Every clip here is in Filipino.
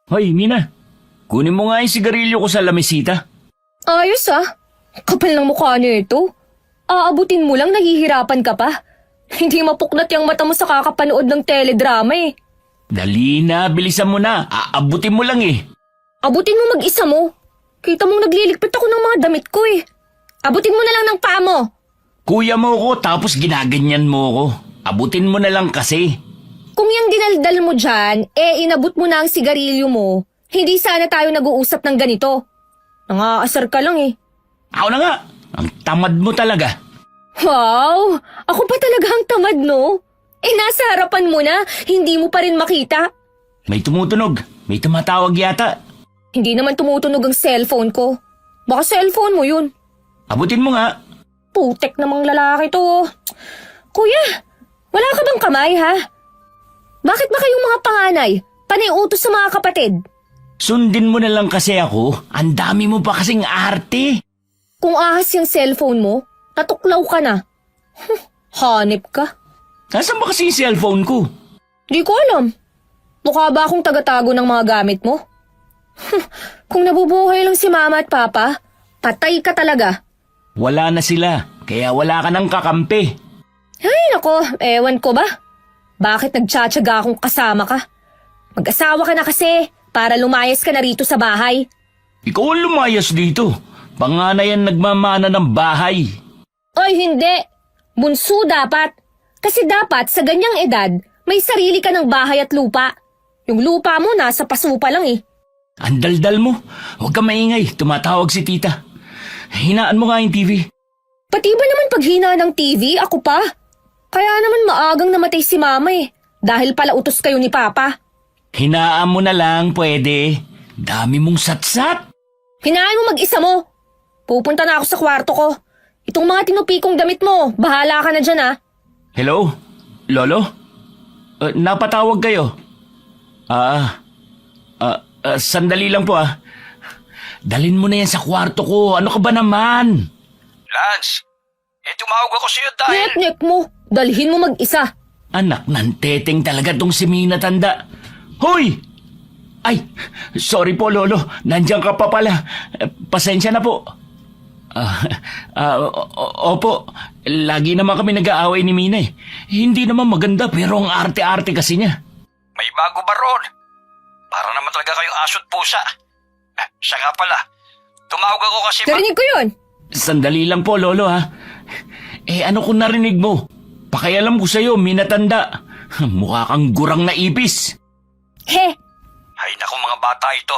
Hoy, Mina. Kunin mo nga yung sigarilyo ko sa lamesita. Ayos Kapal ng mukha nito. Aabutin mo lang, nahihirapan ka pa. Hindi mapuklat yung mata mo sa kakapanood ng teledrama eh. Dali na, bilisan mo na. Aabutin mo lang eh. Abutin mo mag-isa mo. Kita mong nagliligpit ako ng mga damit ko eh. Abutin mo na lang ng paa mo. Kuya mo ko tapos ginaganyan mo ko. Abutin mo na lang kasi. Kung yung dinaldal mo dyan, inabot mo na ang sigarilyo mo, hindi sana tayo nag-uusap ng ganito. Nangaasar ka lang eh. Ako na nga, ang tamad mo talaga. Wow! Ako pa talaga ang tamad, no? Nasa harapan mo na, hindi mo pa rin makita. May tumutunog, may tumatawag yata. Hindi naman tumutunog ang cellphone ko. Baka cellphone mo yun. Abutin mo nga. Putek namang lalaki to. Kuya, wala ka bang kamay ha? Bakit ba kayong mga panganay? Panay utos sa mga kapatid? Sundin mo na lang kasi ako. Ang dami mo pa kasing arte. Kung ahas yung cellphone mo, natuklaw ka na. Hanip ka. Nasaan ba kasi yung cellphone ko? Di ko alam. Mukha ba akong tagatago ng mga gamit mo? Kung nabubuhay lang si mama at papa, patay ka talaga. Wala na sila, kaya wala ka nang kakampi. Ay nako, ewan ko ba? Bakit nagtsatsaga akong kasama ka? Mag-asawa ka na kasi para lumayas ka na rito sa bahay. Ikaw ang lumayas dito. Panganay ang nagmamana ng bahay. Ay hindi, bunso dapat. Kasi dapat sa ganyang edad, may sarili ka ng bahay at lupa. Yung lupa mo nasa paso pa lang eh. Ang daldal mo. Huwag ka maingay, tumatawag si tita. Hinaan mo nga yung TV. Pati ba naman paghina ng TV, ako pa? Kaya naman maagang namatay si mama eh. Dahil pala utos kayo ni papa. Hinaan mo na lang, pwede. Dami mong satsat. Hinaan mo mag-isa mo. Pupunta na ako sa kwarto ko. Itong mga tinupikong damit mo, bahala ka na dyan. Hello? Lolo? Napatawag kayo? Sandali lang po Dalin mo na yan sa kwarto ko. Ano ka ba naman? Lance, tumawag ako sa'yo dahil... Nek mo, dalhin mo mag-isa. Anak ng teteng talaga tong si Mina tanda. Hoy! Ay, sorry po lolo. Nandiyan ka pa pala. Pasensya na po. Opo. Lagi naman kami nag-aaway ni Mina eh. Hindi naman maganda pero ang arte-arte kasi niya. May bago ba ron? Para naman talaga kayong aso't pusa. Siya nga pala. Tumawag ako kasi... Narinig ko yun. Sandali lang po, lolo ano kung narinig mo? Pakialam ko sa'yo, minatanda. Mukha kang gurang na ipis. He, Ay naku mga bata ito.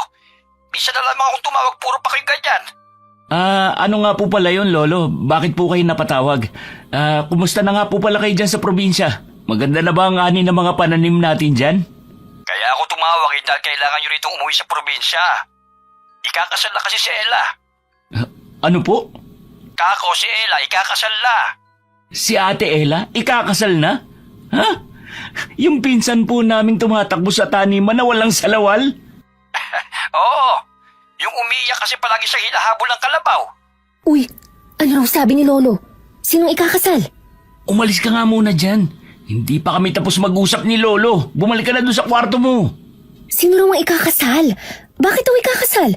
Bisa na lamang akong tumawag, puro pa kayo ganyan. Ano nga po pala yun, lolo? Bakit po kayo napatawag? Kumusta na nga po pala kayo dyan sa probinsya? Maganda na ba ang ani ng mga pananim natin dyan? Kaya ako tumawag dahil kailangan nyo rito umuwi sa probinsya. Ikakasal na kasi si Ella. Ano po? Kako si Ella, ikakasal na. Si Ate Ella, ikakasal na? Ha? Yung pinsan po naming tumatakbo sa taniman na walang salawal? Oo, yung umiiyak kasi palagi sa hinahabol ng kalabaw. uy, ano raw sabi ni Lolo? Sinong ikakasal? Umalis ka nga muna dyan. Hindi pa kami tapos mag-usap ni Lolo. Bumalik ka na doon sa kwarto mo. Sino raw ang ikakasal? Bakit daw ikakasal?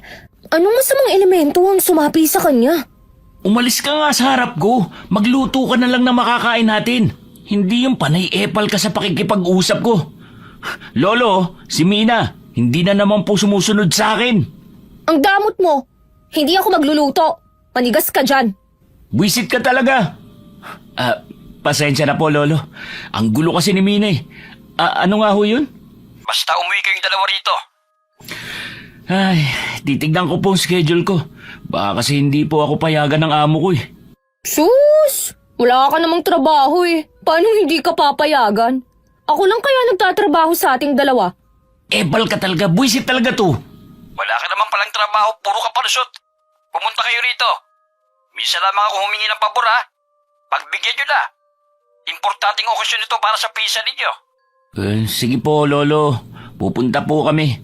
Anong masamang elemento ang sumapi sa kanya? Umalis ka nga sa harap ko. Magluto ka na lang na makakain natin. Hindi yung panay-epal ka sa pakikipag-usap ko. Lolo, si Mina, hindi na naman po sumusunod sa akin. Ang damot mo. Hindi ako magluluto. Manigas ka dyan. Buisit ka talaga. Pasensya na po, Lolo. Ang gulo kasi ni Mina eh. Ano nga ho yun? Basta umuwi kayong dalawa rito. Ay, titignan ko po ang schedule ko. Baka kasi hindi po ako payagan ng amo ko eh. Sus! Wala ka namang trabaho eh. Paano hindi ka papayagan? Ako lang kaya nagtatrabaho sa ating dalawa. Epal ka talaga, buisit talaga to. Wala ka naman palang trabaho, puro ka palusot. Pumunta kayo rito. Minsan lamang ako humingi ng pabor Pagbigyan nyo na. Importanteng okasyon ito para sa pisa ninyo. Sige po, Lolo. Pupunta po kami.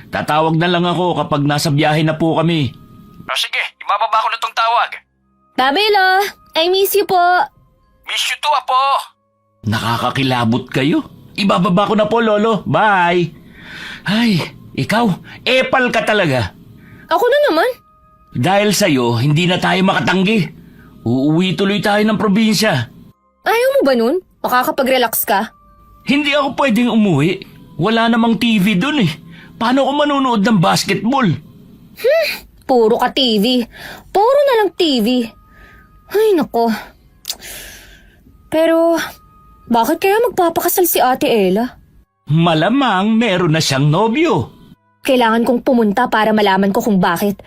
Tatawag na lang ako kapag nasa biyahe na po kami. Sige, ibababa ko na itong tawag. Babelo, I miss you po. Miss you too, Apo. Nakakakilabot kayo. Ibababa ko na po, Lolo. Bye! Ay, ikaw, epal ka talaga. Ako na naman. Dahil sa'yo, hindi na tayo makatanggi. Uuwi tuloy tayo ng probinsya. Ayaw mo ba nun? Makakapag-relax ka? Hindi ako pwedeng umuwi. Wala namang TV dun eh. Paano ako manunood ng basketball? Puro ka TV. Puro na lang TV. Ay, nako. Pero, bakit kaya magpapakasal si Ate Ella? Malamang meron na siyang nobyo. Kailangan kong pumunta para malaman ko kung bakit.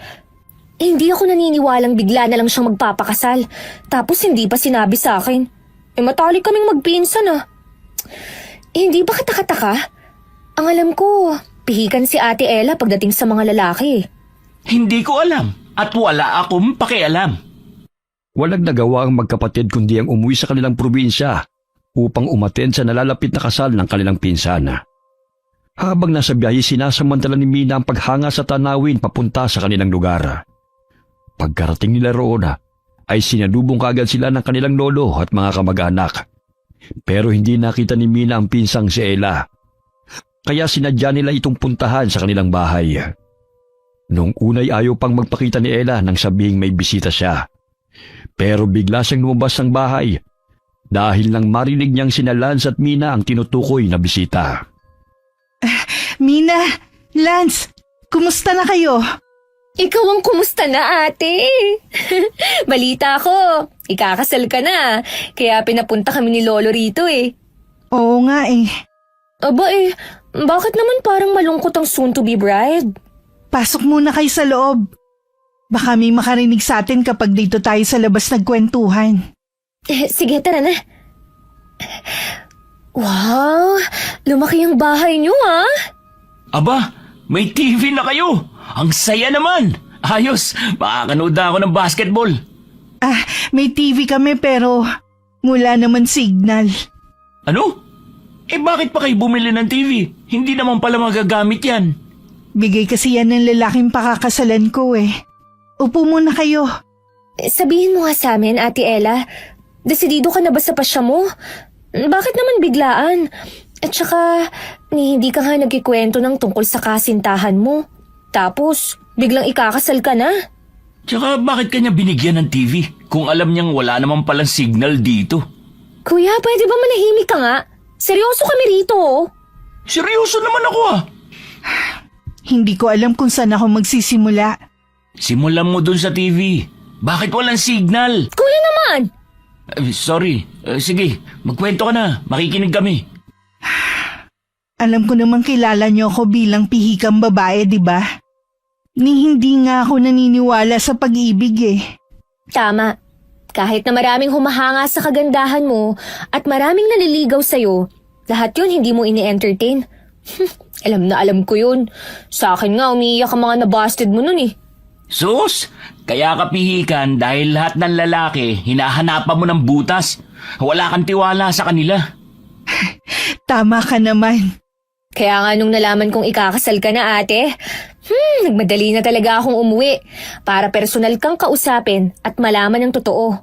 Hindi ako naniniwalang bigla na lang siyang magpapakasal. Tapos hindi pa sinabi sa akin. Matalik kaming magpinsan ah. Hindi ba kataka-taka? Ang alam ko, pihikan si Ate Ella pagdating sa mga lalaki. Hindi ko alam at wala akong pakialam. Walang nagawa ang magkapatid kundi ang umuwi sa kanilang probinsya upang umaten sa nalalapit na kasal ng kanilang pinsana. Habang nasa biyahe, sinasamantala ni Mina ang paghanga sa tanawin papunta sa kanilang lugar. Pagkarating nila roon, ay sinalubong kaagad sila ng kanilang lolo at mga kamag-anak. Pero hindi nakita ni Mina ang pinsang si Ella. Kaya sinadya nila itong puntahan sa kanilang bahay. Noong unay ayaw pang magpakita ni Ella nang sabihing may bisita siya. Pero bigla siyang lumabas ng bahay dahil nang marinig niyang sina Lance at Mina ang tinutukoy na bisita. Mina, Lance, kumusta na kayo? Ikaw ang kumusta na, ate? Balita ko, ikakasal ka na. Kaya pinapunta kami ni Lolo rito eh. Oo nga eh. Aba bakit naman parang malungkot ang soon-to-be bride? Pasok muna kayo sa loob. Baka may makarinig sa atin kapag dito tayo sa labas nagkwentuhan. Sige, tara na. Wow, lumaki ang bahay niyo ah. Aba, may TV na kayo. Ang saya naman. Ayos, makakanood na ako ng basketball. May TV kami pero wala naman signal. Ano? Bakit pa kayo bumili ng TV? Hindi naman pala magagamit yan. Bigay kasi yan ng lalaking pakakasalan ko eh. Upo muna kayo. Sabihin mo nga sa amin, Ate Ella, desidido ka na ba sa pasya mo? Bakit naman biglaan? At saka, hindi ka nga nagkikwento ng tungkol sa kasintahan mo. Tapos, biglang ikakasal ka na. Tsaka bakit kanya binigyan ng TV kung alam niyang wala naman palang signal dito? Kuya, pwede ba manahimik ka nga? Seryoso kami rito oh. Seryoso naman ako ah. Hindi ko alam kung saan ako magsisimula. Simulan mo dun sa TV. Bakit walang signal? Kuya naman! Sorry. Sige, magkwento ka na. Makikinig kami. Alam ko namang kilala niyo ako bilang pihikang babae, di ba? Ni hindi nga ako naniniwala sa pag-ibig eh. Tama. Kahit na maraming humahanga sa kagandahan mo at maraming naliligaw sa'yo, lahat yun hindi mo ini-entertain. Alam na alam ko yun. Sa akin nga umiiyak ang mga nabasted mo nun eh. Sus, kaya kapihikan dahil lahat ng lalaki hinahanapan mo ng butas. Wala kang tiwala sa kanila. Tama ka naman. Kaya nga nung nalaman kong ikakasal ka na ate, nagmadali na talaga akong umuwi para personal kang kausapin at malaman ang totoo.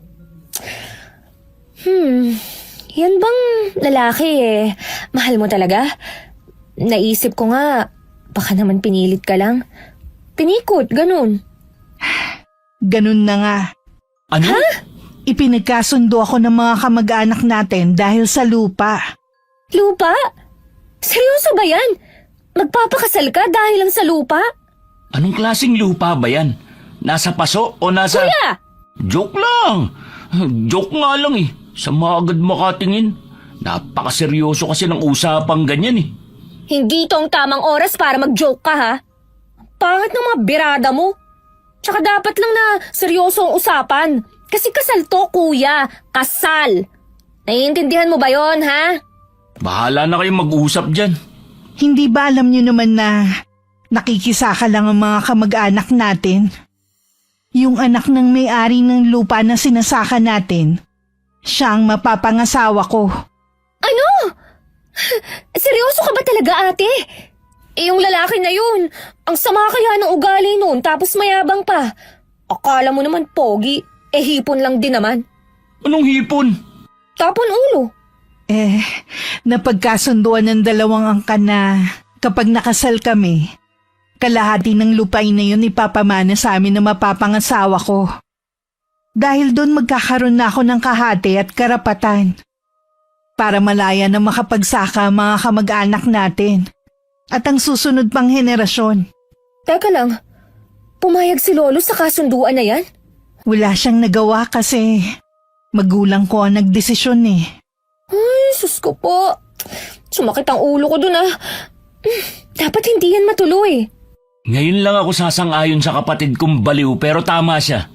Yan bang lalaki mahal mo talaga? Naisip ko nga, baka naman pinilit ka lang. Pinikot, ganun. Ganun na nga. Ano? Ipinagkasundo ako ng mga kamag-anak natin dahil sa lupa. Lupa? Seryoso ba yan? Magpapakasal ka dahil lang sa lupa? Anong klaseng lupa ba yan? Nasa paso o nasa... Kuya! Joke lang. Joke nga lang eh. Sama agad makatingin. Napakaseryoso kasi ng usapang ganyan eh. Hindi ito ang tamang oras para mag-joke ka ha. Pangit ng mga birada mo. Tsaka dapat lang na seryoso ang usapan. Kasi kasal to, kuya. Kasal. Naiintindihan mo ba yon ha? Bahala na kayong mag-usap dyan. Hindi ba alam niyo naman na nakikisaka lang ang mga kamag-anak natin? Yung anak ng may-ari ng lupa na sinasaka natin, siya ang mapapangasawa ko. Ano? Seryoso ka ba talaga ate? Yung lalaki na yun, ang sama kaya ng ugali nun tapos mayabang pa. Akala mo naman pogi, hipon lang din naman. Anong hipon? Tapon ulo. Napagkasunduan ng dalawang angkan na Kapag nakasal kami, kalahati ng lupain na yun ipapamana sa amin na mapapangasawa ko. Dahil doon magkakaroon na ako ng kahati at karapatan para malaya na makapagsaka ang mga kamag-anak natin at ang susunod pang henerasyon. Teka lang, pumayag si Lolo sa kasunduan na yan? Wala siyang nagawa kasi magulang ko ang nagdesisyon eh. Ay, sus ko po. Sumakit ang ulo ko dun ah. Dapat hindi yan matuloy. Ngayon lang ako sasang-ayon sa kapatid kong baliw pero tama siya.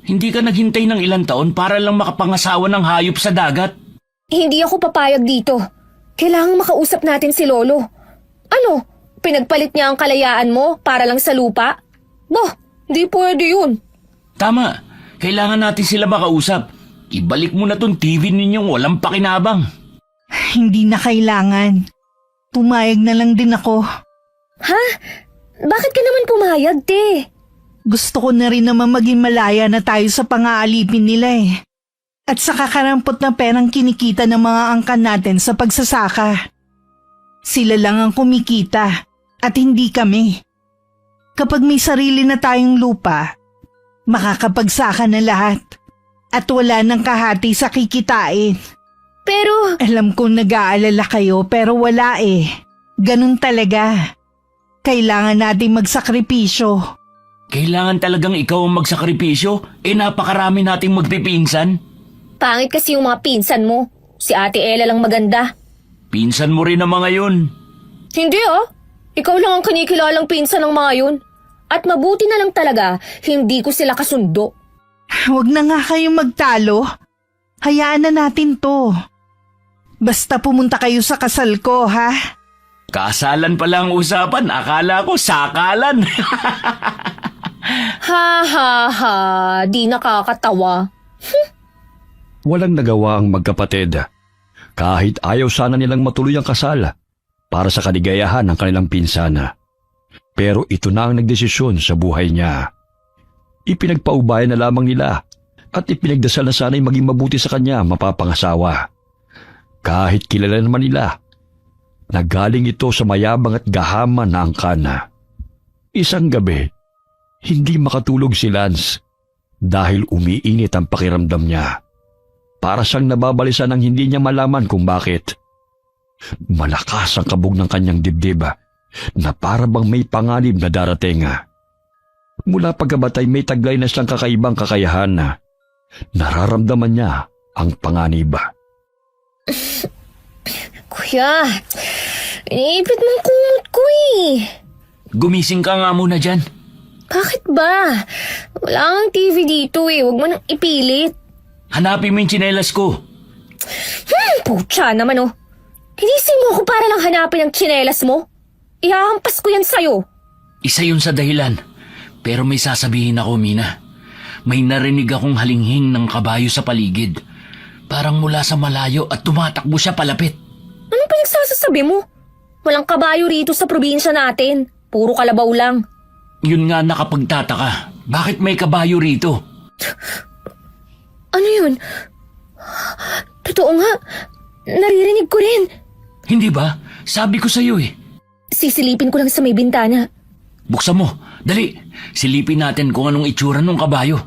Hindi ka naghintay ng ilang taon para lang makapangasawa ng hayop sa dagat. Hindi ako papayag dito. Kailangang makausap natin si Lolo. Ano? Pinagpalit niya ang kalayaan mo para lang sa lupa? Bah, di pwede yun. Tama, kailangan natin sila makausap. Ibalik mo na tong TV ninyong walang pakinabang. Hindi na kailangan. Pumayag na lang din ako. Ha? Bakit ka naman pumayag, te? Gusto ko na rin naman maging malaya na tayo sa pang-aalipin nila eh. At sa kakarampot na perang kinikita ng mga angkan natin sa pagsasaka. Sila lang ang kumikita at hindi kami. Kapag may sarili na tayong lupa, makakapagsaka na lahat at wala nang kahati sa kikitain. Pero, Alam kong nag-aalala kayo pero wala eh. Ganun talaga. Kailangan natin magsakripisyo. Kailangan talagang ikaw ang magsakripisyo? Napakarami nating magpipinsan. pangit kasi yung mga pinsan mo. Si Ate Ella lang maganda. Pinsan mo rin ang mga yun. Hindi ah. Ikaw lang ang kinikilalang pinsan ng mga yun. At mabuti na lang talaga, hindi ko sila kasundo. Huwag na nga kayong magtalo. Hayaan na natin to. Basta pumunta kayo sa kasal ko, ha? Kasalan pala ang usapan. Akala ko sakalan. Ha ha ha, di nakakatawa. Walang nagawa ang magkapatid. Kahit ayaw sana nilang matuloy ang kasal para sa kaligayahan ng kanilang pinsana. Pero ito na ang nagdesisyon sa buhay niya. Ipinagpaubayan na lamang nila at ipinagdasal na sana'y maging mabuti sa kanya mapapangasawa. Kahit kilala naman nila, nagaling ito sa mayabang at gahaman na angkana. Isang gabi, hindi makatulog si Lance dahil umiinit ang pakiramdam niya. Para siyang nababalisan ng hindi niya malaman kung bakit. Malakas ang kabog ng kanyang dibdib na para bang may panganib na darating. Mula pagkabatay may taglay na siyang kakaibang kakayahan na nararamdaman niya ang panganib. Kuya, iniipit mong kumot ko eh. Gumising ka nga muna dyan. Bakit ba? Wala kang TV dito eh, huwag mo nang ipilit. Hanapin mo yung tsinelas ko. Pucha naman oh. Hinising mo ako para lang hanapin ang tsinelas mo. Ihahampas ko yan sa'yo. Isa yun sa dahilan. Pero may sasabihin ako, Mina. May narinig akong halinghing ng kabayo sa paligid. Parang mula sa malayo at tumatakbo siya palapit. Ano pa yung sasasabi mo? Walang kabayo rito sa probinsya natin. Puro kalabaw lang. Yun nga nakapagtataka. Bakit may kabayo rito? Ano yun? Totoo nga. Naririnig ko rin. Hindi ba? Sabi ko sa'yo eh. Sisilipin ko lang sa may bintana. Buksan mo. Dali. Silipin natin kung anong itsura ng kabayo.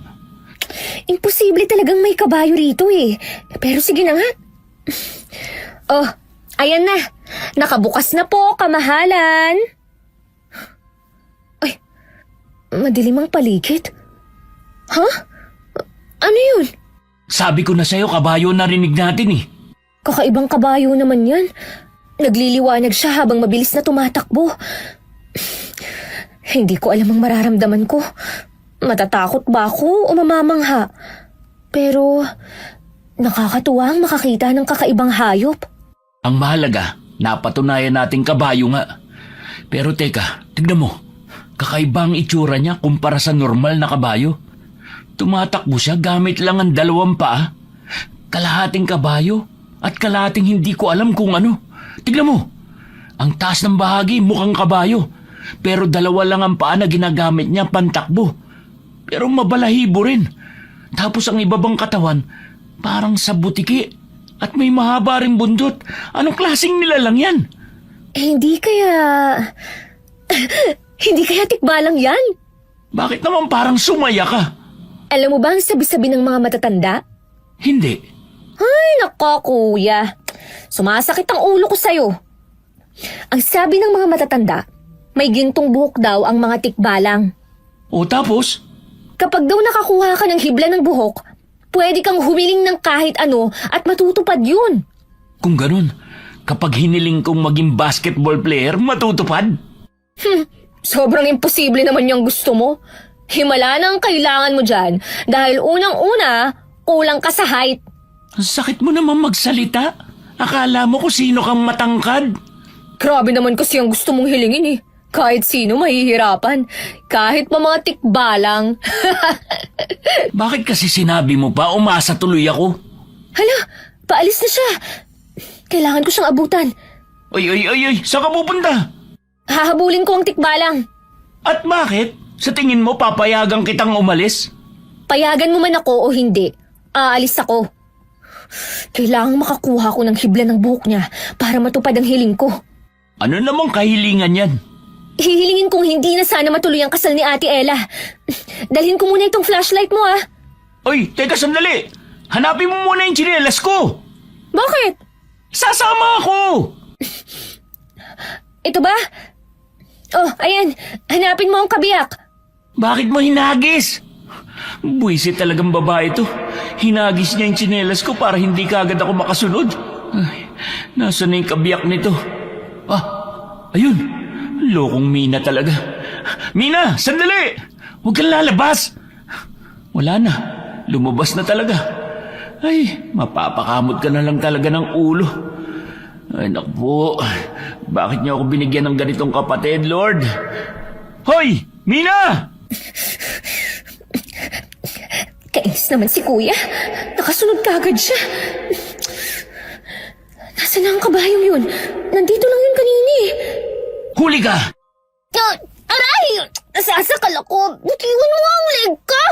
Imposible talagang may kabayo rito eh. Pero sige na nga. Oh, ayan na. Nakabukas na po, kamahalan. Ay, madilim ang paligid. Ha? Ano yun? Sabi ko na sa'yo, kabayo narinig natin eh. Kakaibang kabayo naman yan. Nagliliwanag siya habang mabilis na tumatakbo. Hindi ko alam ang mararamdaman ko. Matatakot ba ako o mamamangha? Pero nakakatuwa ang makakita ng kakaibang hayop. Ang mahalaga, napatunayan nating kabayo nga. Pero teka, tignan mo. Kakaiba ang itsura niya kumpara sa normal na kabayo. Tumatakbo siya gamit lang ang 2 paa. Kalahating kabayo at kalahating hindi ko alam kung ano. Tignan mo, ang taas ng bahagi mukhang kabayo. Pero 2 lang ang paa na ginagamit niya pantakbo. Pero mabalahibo rin. Tapos ang ibabang katawan, parang sa butiki. At may mahaba ring bundot. Anong klaseng nilalang yan? Hindi kaya... Hindi kaya tikbalang yan? Bakit naman parang sumaya ka? Alam mo ba ang sabi-sabi ng mga matatanda? Hindi. Ay, nako kuya. Sumasakit ang ulo ko sa'yo. Ang sabi ng mga matatanda, may gintong buhok daw ang mga tikbalang. O tapos? Kapag daw nakakuha ka ng hibla ng buhok, pwede kang humiling ng kahit ano at matutupad yun. Kung ganun, kapag hiniling kong maging basketball player, matutupad? Sobrang imposible naman yung gusto mo. Himala na ang kailangan mo dyan dahil unang-una, kulang ka sa height. Ang sakit mo naman magsalita. Akala mo kung sino kang matangkad. Grabe naman kasi ang gusto mong hilingin eh. Kahit sino mahihirapan. Kahit pa mga tikbalang. Bakit kasi sinabi mo pa umasa tuloy ako? Hala, paalis na siya. Kailangan ko siyang abutan. Ay, saan ka pupunta? Hahabulin ko ang tikbalang. At bakit? Sa tingin mo papayagan kitang umalis? Payagan mo man ako o hindi, aalis ako. Kailangang makakuha ko ng hibla ng buhok niya para matupad ang hiling ko. Ano namang kahilingan yan? Hihilingin kong hindi na sana matuloy ang kasal ni Ate Ella. Dalhin ko muna itong flashlight mo ah. Oy, teka sandali. Hanapin mo muna yung tsinelas ko. Bakit? Sasama ako! Ito ba? Oh, ayan. Hanapin mo ang kabiyak. Bakit mo hinagis? Buwisit talagang babae to. Hinagis niya yung tsinelas ko para hindi kaagad ako makasunod. Ay, nasa na yung kabiyak nito? Ah, ayun. Lokong Mina talaga. Mina, sandali! Huwag kang lalabas! Wala na. Lumabas na talaga. Ay, mapapakamot ka na lang talaga ng ulo. Ay, naku po. Bakit niyo ako binigyan ng ganitong kapatid, Lord? Hoy! Mina! Kainis naman si Kuya. Nakasunod kagad siya. Nasaan na ang kabayong yun? Nandito lang yun kanini. Huli ka! Aray! Nasasakal ako. Butiwan mo ang leg ko.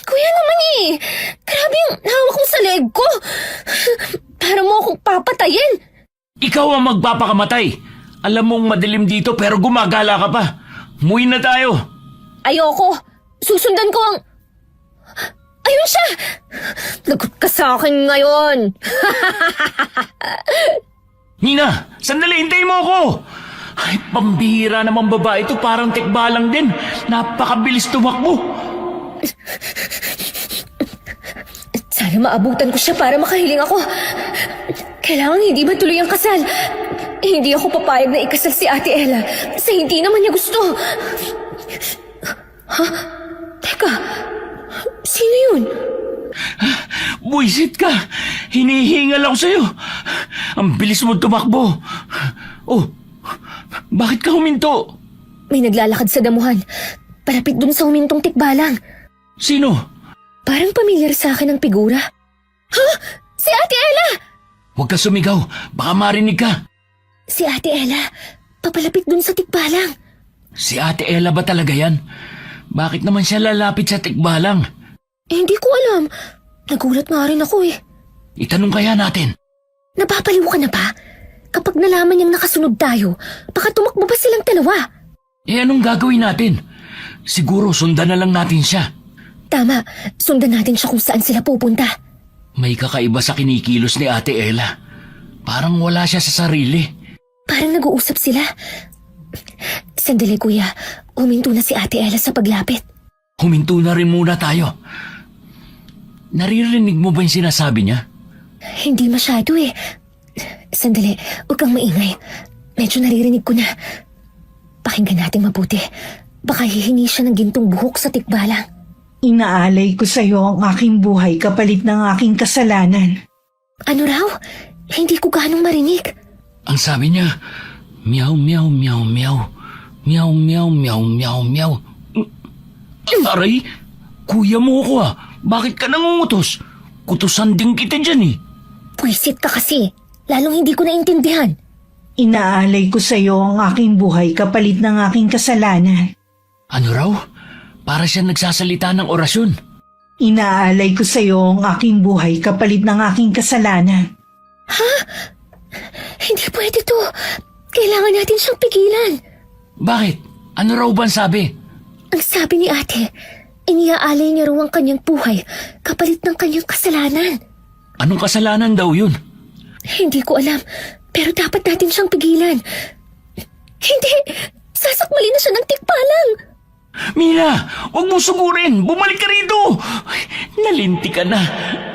Kuya naman eh. Grabe yung hawak mo sa leg ko. Para mo akong papatayin. Ikaw ang magpapakamatay. Alam mong madilim dito pero gumagala ka pa. Muwi na tayo. Ayoko. Susundan ko ang... Ayun siya! Lagot ka sa akin ngayon. Nina, sandali, hintayin mo ako! Ay, pambihira naman babae ito, parang tikbalang din. Napakabilis tumakbo. Sana maabutan ko siya para makahiling ako. Kailangan hindi matuloy ang kasal. Hindi ako papayag na ikasal si Ate Ella kasi hindi naman niya gusto. Ha? Teka, sino yun? Buisit ka! Hinihingal ako sa'yo. Ang bilis mo tumakbo. Oh, bakit ka huminto? May naglalakad sa damuhan. Palapit dun sa humintong tikbalang. Sino? Parang pamilyar sa akin ang figura. Ha? Si Ate Ella! Huwag ka sumigaw. Baka marinig ka. Si Ate Ella, papalapit dun sa tikbalang. Si Ate Ella ba talaga yan? Bakit naman siya lalapit sa tikbalang? Hindi ko alam. Nagulat nga rin ako eh. Itanong kaya natin. Napapaliw ka na ba? Kapag nalaman niyang nakasunod tayo, baka tumakbo ba silang dalawa? Eh anong gagawin natin? Siguro sundan na lang natin siya. Tama, sundan natin siya kung saan sila pupunta. May kakaiba sa kinikilos ni Ate Ella. Parang wala siya sa sarili. Parang nag-uusap sila. Sandali kuya, huminto na si Ate Ella sa paglapit. Huminto na rin muna tayo. Naririnig mo ba yung sinasabi niya? Hindi masyado eh. Sandali, huwag kang maingay. Medyo naririnig ko na. Pakinggan natin mabuti. Baka hihingi siya ng gintong buhok sa tikbalang. Inaalay ko sa iyo ang aking buhay kapalit ng aking kasalanan. Ano raw? Hindi ko ganong marinig. Ang sabi niya, meow, meow, meow, meow. Meow, meow, meow, meow, meow. Aray, kuya mo ko ah. Bakit ka nangungutos? Kutusan din kita dyan eh. Pwisit ka kasi. Lalong hindi ko naintindihan. Inaalay ko sa iyo ang aking buhay kapalit ng aking kasalanan. Ano raw? Para siya nagsasalita ng orasyon. Inaalay ko sa iyo ang aking buhay kapalit ng aking kasalanan. Hindi pwede to. Kailangan natin siyang pigilan. Bakit? Ano raw ba ang sabi? Ang sabi ni ate, iniaalay niya raw ang kanyang buhay kapalit ng kanyang kasalanan. Anong kasalanan daw yun? Hindi ko alam, pero dapat natin siyang pigilan. Hindi! Sasakmalin na siya ng tikbalang! Mina, huwag mo sugurin! Bumalik ka rito! Nalinti ka na.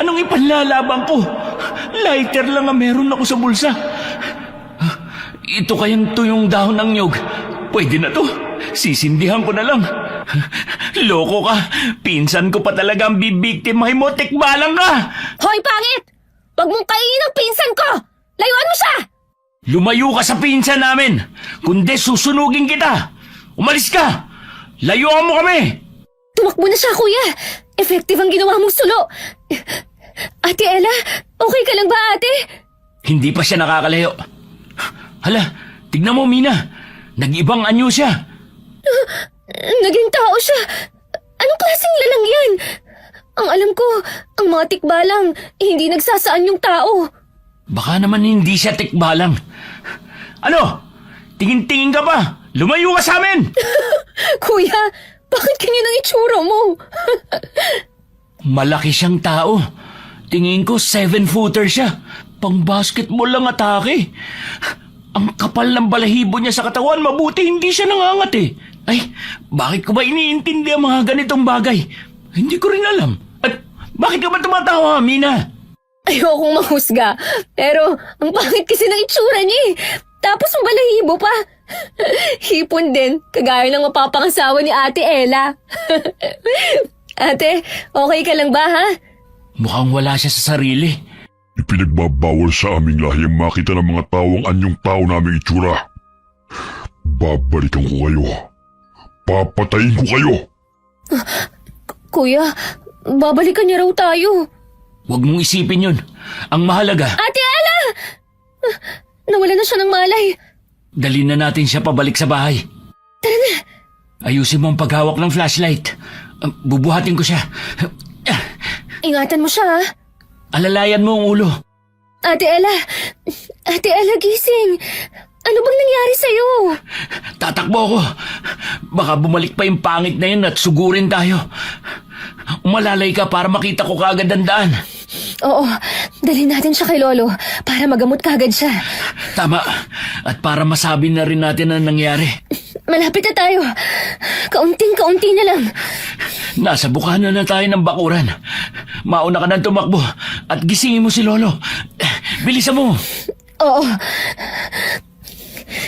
Anong ipanlalaban ko? Lighter lang ang meron ako sa bulsa. Ito kayang tuyong dahon ng nyog. Pwede na to. Sisindihan ko na lang. Loko ka. Pinsan ko pa talaga ang bibiktimahin mo. Tikbalang ka! Hoy, pangit! Huwag mong kainin ang pinsan ko! Layuan mo siya! Lumayo ka sa pinsan namin. Kundi susunugin kita. Umalis ka. Layuan mo kami. Tumakbo na siya, kuya! Effective ang ginawa mong sulo! Ate Ella, okay ka lang ba, ate? Hindi pa siya nakakalayo. Hala, tignan mo, Mina. Nag-ibang anyo siya. Naging tao siya. Anong klaseng lalang yan? Ang alam ko, ang mga tikbalang hindi nagsasaan yung tao. Baka naman hindi siya tikbalang. Ano? Tingin-tingin ka pa? Lumayo ka sa amin! Kuya, bakit ganyan ang itsura mo? Malaki siyang tao. Tingin ko 7-footer siya. Pang-basketball lang atake. Ang kapal ng balahibo niya sa katawan, mabuti hindi siya nangangat eh. Ay, bakit ko ba iniintindi ang mga ganitong bagay? Hindi ko rin alam. At bakit ka ba tumatawa, Mina? Ayokong mahusga, pero ang pangit kasi ng itsura niya eh. Tapos ang balahibo pa. Hipon din, kagaya ng mapapangasawa ni Ate Ella. Ate, okay ka lang ba ha? Mukhang wala siya sa sarili. Ipinagbabawal sa aming lahi ang makita ng mga tawang anyong tao naming itsura. Babalikan ko kayo. Papatayin ko kayo. Kuya, babalikan niya raw tayo. Huwag mong isipin yun. Ang mahalaga, Ate Ella! Nawala na siya ng malay. dalhin na natin siya pabalik sa bahay. Tara na. Ayusin mo ang paghawak ng flashlight. Bubuhatin ko siya. Ingatan mo siya ha. Alalayan mo ang ulo. Ate Ella gising. Ano bang nangyari sa'yo? Tatakbo ako. Baka bumalik pa yung pangit na yun at sugurin tayo. Umalalay ka para makita ko kaagad ang daan. Oo, dalhin natin siya kay Lolo para magamot kagad siya. Tama. At para masabi na rin natin ang nangyari. Malapit na tayo. Kaunting-kaunti na lang. Nasa bukana na tayo ng bakuran. Mauna ka nang tumakbo at gisingin mo si Lolo. Bilisan mo. Oo.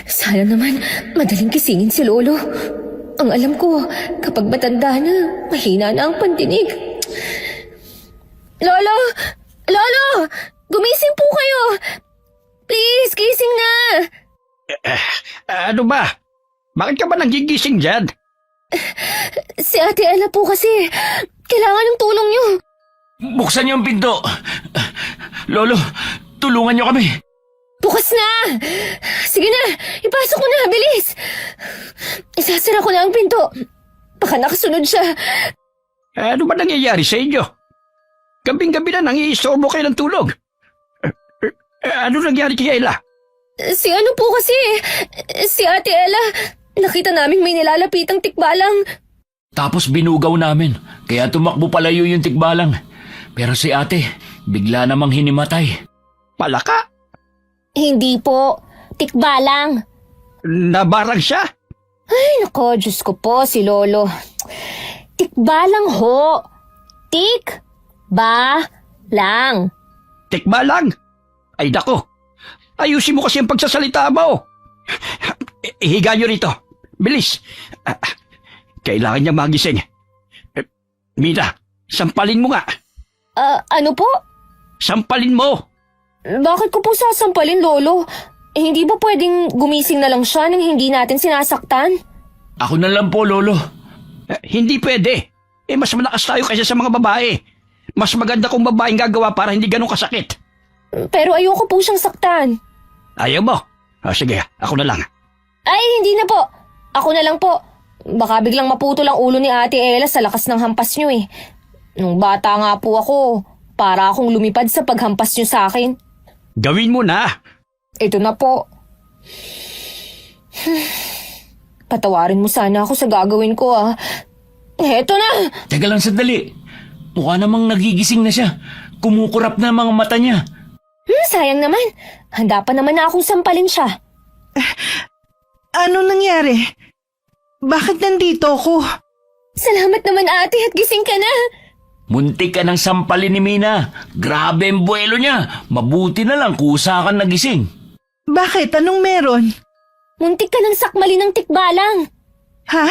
Sana naman madaling kisingin si Lolo. Ang alam ko, kapag matanda na, mahina na ang pandinig. Lolo! Lolo! Gumising po kayo! Please, gising na! Ano ba? Bakit ka ba nagigising dyan? Si Ate Ella po kasi, kailangan ng tulong niyo. Buksan niyo ang pinto. Lolo, tulungan niyo kami. Bukas na! Sige na, ipasok mo na, bilis! Isasara ko na ang pinto. Baka nakasunod siya. Ano ba nangyayari sa inyo? Gabing-gabi na nangiistorbo kayo ng tulog. Ano nangyari kay Ella? Si ano po kasi, si Ate Ella, nakita naming may nilalapitang tikbalang. Tapos binugaw namin, kaya tumakbo palayo yung tikbalang. Pero si ate, bigla namang hinimatay. Palaka? Hindi po, tikbalang. Nabarang siya? Ay, nako, Diyos ko po, si Lolo. Tikbalang ho. Tik-ba-lang. Tikba lang? Ay dako, ayusin mo kasi ang pagsasalita mo. Ihiga nyo rito. Bilis. Kailangan niya magising. Mina, sampalin mo nga. Ano po? Sampalin mo. Bakit ko po sasampalin, Lolo? Hindi ba pwedeng gumising na lang siya nang hindi natin sinasaktan? Ako na lang po, Lolo. Hindi pwede. Mas malakas tayo kaysa sa mga babae. Mas maganda kung babaeng gagawa para hindi ganun kasakit. Pero ayoko po siyang saktan. Ayaw mo? Sige, ako na lang. Ay, hindi na po. Ako na lang po. Baka biglang maputol ang ulo ni Ate Ella sa lakas ng hampas niyo eh. Nung bata nga po ako, para akong lumipad sa paghampas niyo sa akin. Gawin mo na. Ito na po. Patawarin mo sana ako sa gagawin ko ah. Eto na! Teka lang sandali. Mukha namang nagigising na siya. Kumukurap na ang mga mata niya. Sayang naman. Handa pa naman na akong sampalin siya. Ano nangyari? Bakit nandito ako? Salamat naman ate at gising ka na. Muntik ka ng sampalin ni Mina. Grabe ang buwelo niya. Mabuti na lang kusa kang nagising. Bakit? Anong meron? Muntik ka ng sakmali ng tikbalang. Ha?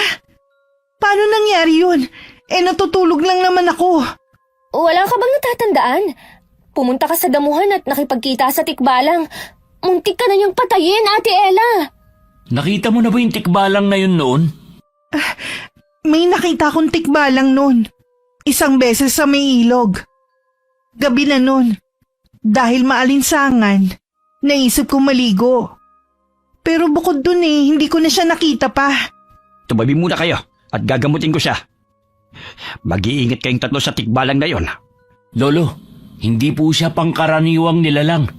Paano nangyari yun? Natutulog lang naman ako. Wala ka bang natatandaan? Pumunta ka sa damuhan at nakipagkita sa tikbalang. Muntik ka na niyang patayin, Ate Ella. Nakita mo na ba yung tikbalang na yun noon? May nakita akong tikbalang nun. Isang beses sa may ilog. Gabi na nun. Dahil maalinsangan, naisip ko maligo. Pero bukod dun hindi ko na siya nakita pa. Tumabi muna kayo at gagamutin ko siya. Mag-iingat kayong tatlo sa tikbalang na yon. Lolo, hindi po siya pangkaraniwang nilalang.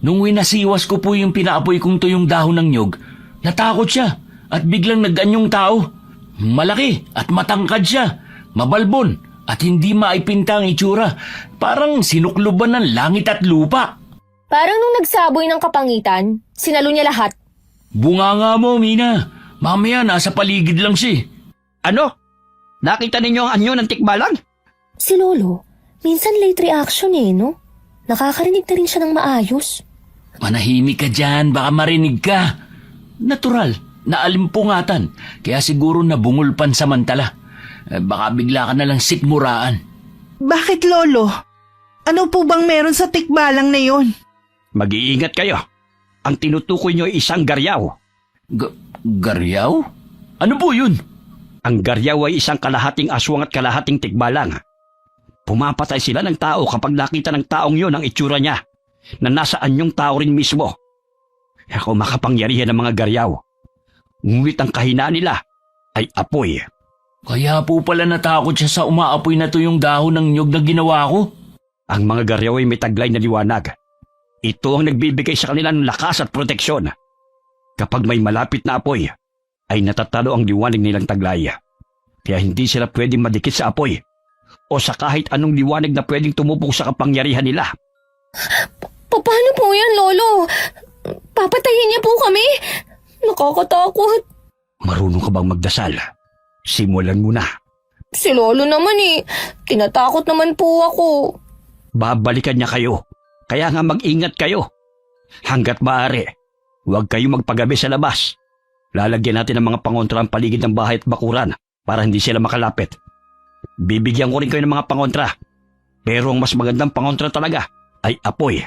Nung winasiwas ko po yung pinaapoy kong tuyong dahon ng nyog, natakot siya at biglang nag-anyong tao. Malaki at matangkad siya, mabalbon at hindi maipinta ang itsura. Parang sinukluban ng langit at lupa. Parang nung nagsaboy ng kapangitan, sinalo niya lahat. Bunganga mo, Mina. Mamaya nasa paligid lang siya. Ano? Nakita ninyo ang anyo ng tikbalang? Si Lolo, minsan late reaction no? Nakakarinig na rin siya ng maayos. Manahimik ka dyan, baka marinig ka. Natural, naalimpungatan, kaya siguro nabungol pansamantala. Baka bigla ka nalang sikmuraan. Bakit, Lolo? Ano po bang meron sa tikbalang na yon? Mag-iingat kayo. Ang tinutukoy nyo ay isang garyaw. Garyaw? Ano po yun? Ang garyaw ay isang kalahating aswang at kalahating tikbalang. Pumapatay sila ng tao kapag nakita ng taong yon ang itsura niya, na nasa anyong tao rin mismo. Ako makapangyarihan ng mga garyaw. Ngunit ang kahinaan nila ay apoy. Kaya po pala natakot siya sa umaapoy na tuyong dahon ng nyog na ginawa ko. Ang mga garyaw ay may taglay na liwanag. Ito ang nagbibigay sa kanila ng lakas at proteksyon. Kapag may malapit na apoy, ay natatalo ang liwanag nilang taglay. Kaya hindi sila pwedeng madikit sa apoy o sa kahit anong liwanag na pwedeng tumupok sa kapangyarihan nila. Paano po yan, Lolo? Papatayin niya po kami? Nakakatakot. Marunong ka bang magdasal? Simulan mo na. Si Lolo naman tinatakot naman po ako. Babalikan niya kayo. Kaya nga mag-ingat kayo. Hanggat maaari, huwag kayong magpagabi sa labas. Lalagyan natin ng mga pangontra ang paligid ng bahay at bakuran para hindi sila makalapit. Bibigyan ko rin kayo ng mga pangontra. Pero ang mas magandang pangontra talaga ay apoy.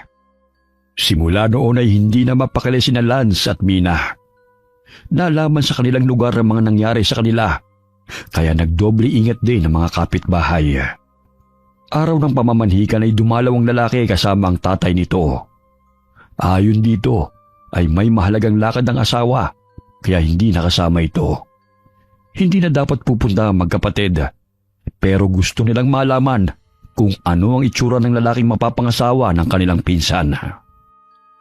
Simula noon ay hindi na mapakali sina Lance at Mina. Nalaman sa kanilang lugar ang mga nangyari sa kanila. Kaya nagdoble ingat din ang mga kapitbahay. Araw ng pamamanhikan ay dumalaw ang lalaki kasama ang tatay nito. Ayon dito ay may mahalagang lakad ng asawa kaya hindi nakasama ito. Hindi na dapat pupunta ang magkapatid pero gusto nilang malaman kung ano ang itsura ng lalaking mapapangasawa ng kanilang pinsan.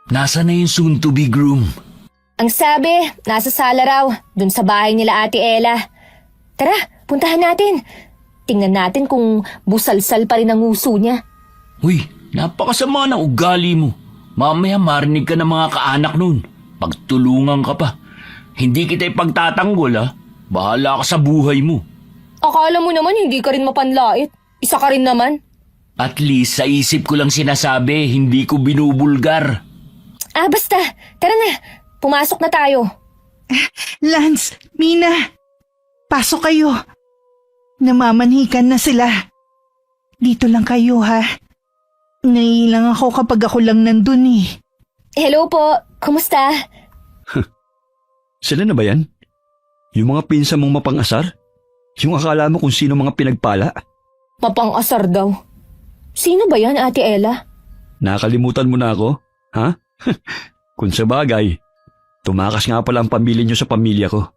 Nasa na yung soon-to-be groom? Ang sabi, nasa sala raw, dun sa bahay nila Ate Ella. Tara, puntahan natin. Tingnan natin kung busalsal pa rin ang uso niya. Uy, napakasama ng ugali mo. Mamaya marinig ka ng mga kaanak nun. Pagtulungan ka pa. Hindi kita ipagtatanggol ha. Bahala ka sa buhay mo. Akala mo naman hindi ka rin mapanlait. Isa ka rin naman. At least sa isip ko lang sinasabi, hindi ko binubulgar. Basta. Tara na. Pumasok na tayo. Lance, Mina, pasok kayo. Namamanhikan na sila. Dito lang kayo ha. Naiilang ako kapag ako lang nandun Hello po. Kumusta? Sila na ba yan? Yung mga pinsan mong mapangasar? Yung akala mo kung sino mga pinagpala? Mapang-asar daw. Sino ba yan, Ate Ella? Nakalimutan mo na ako? Ha? Kung sa bagay, tumakas nga pala ang pamilya niyo sa pamilya ko.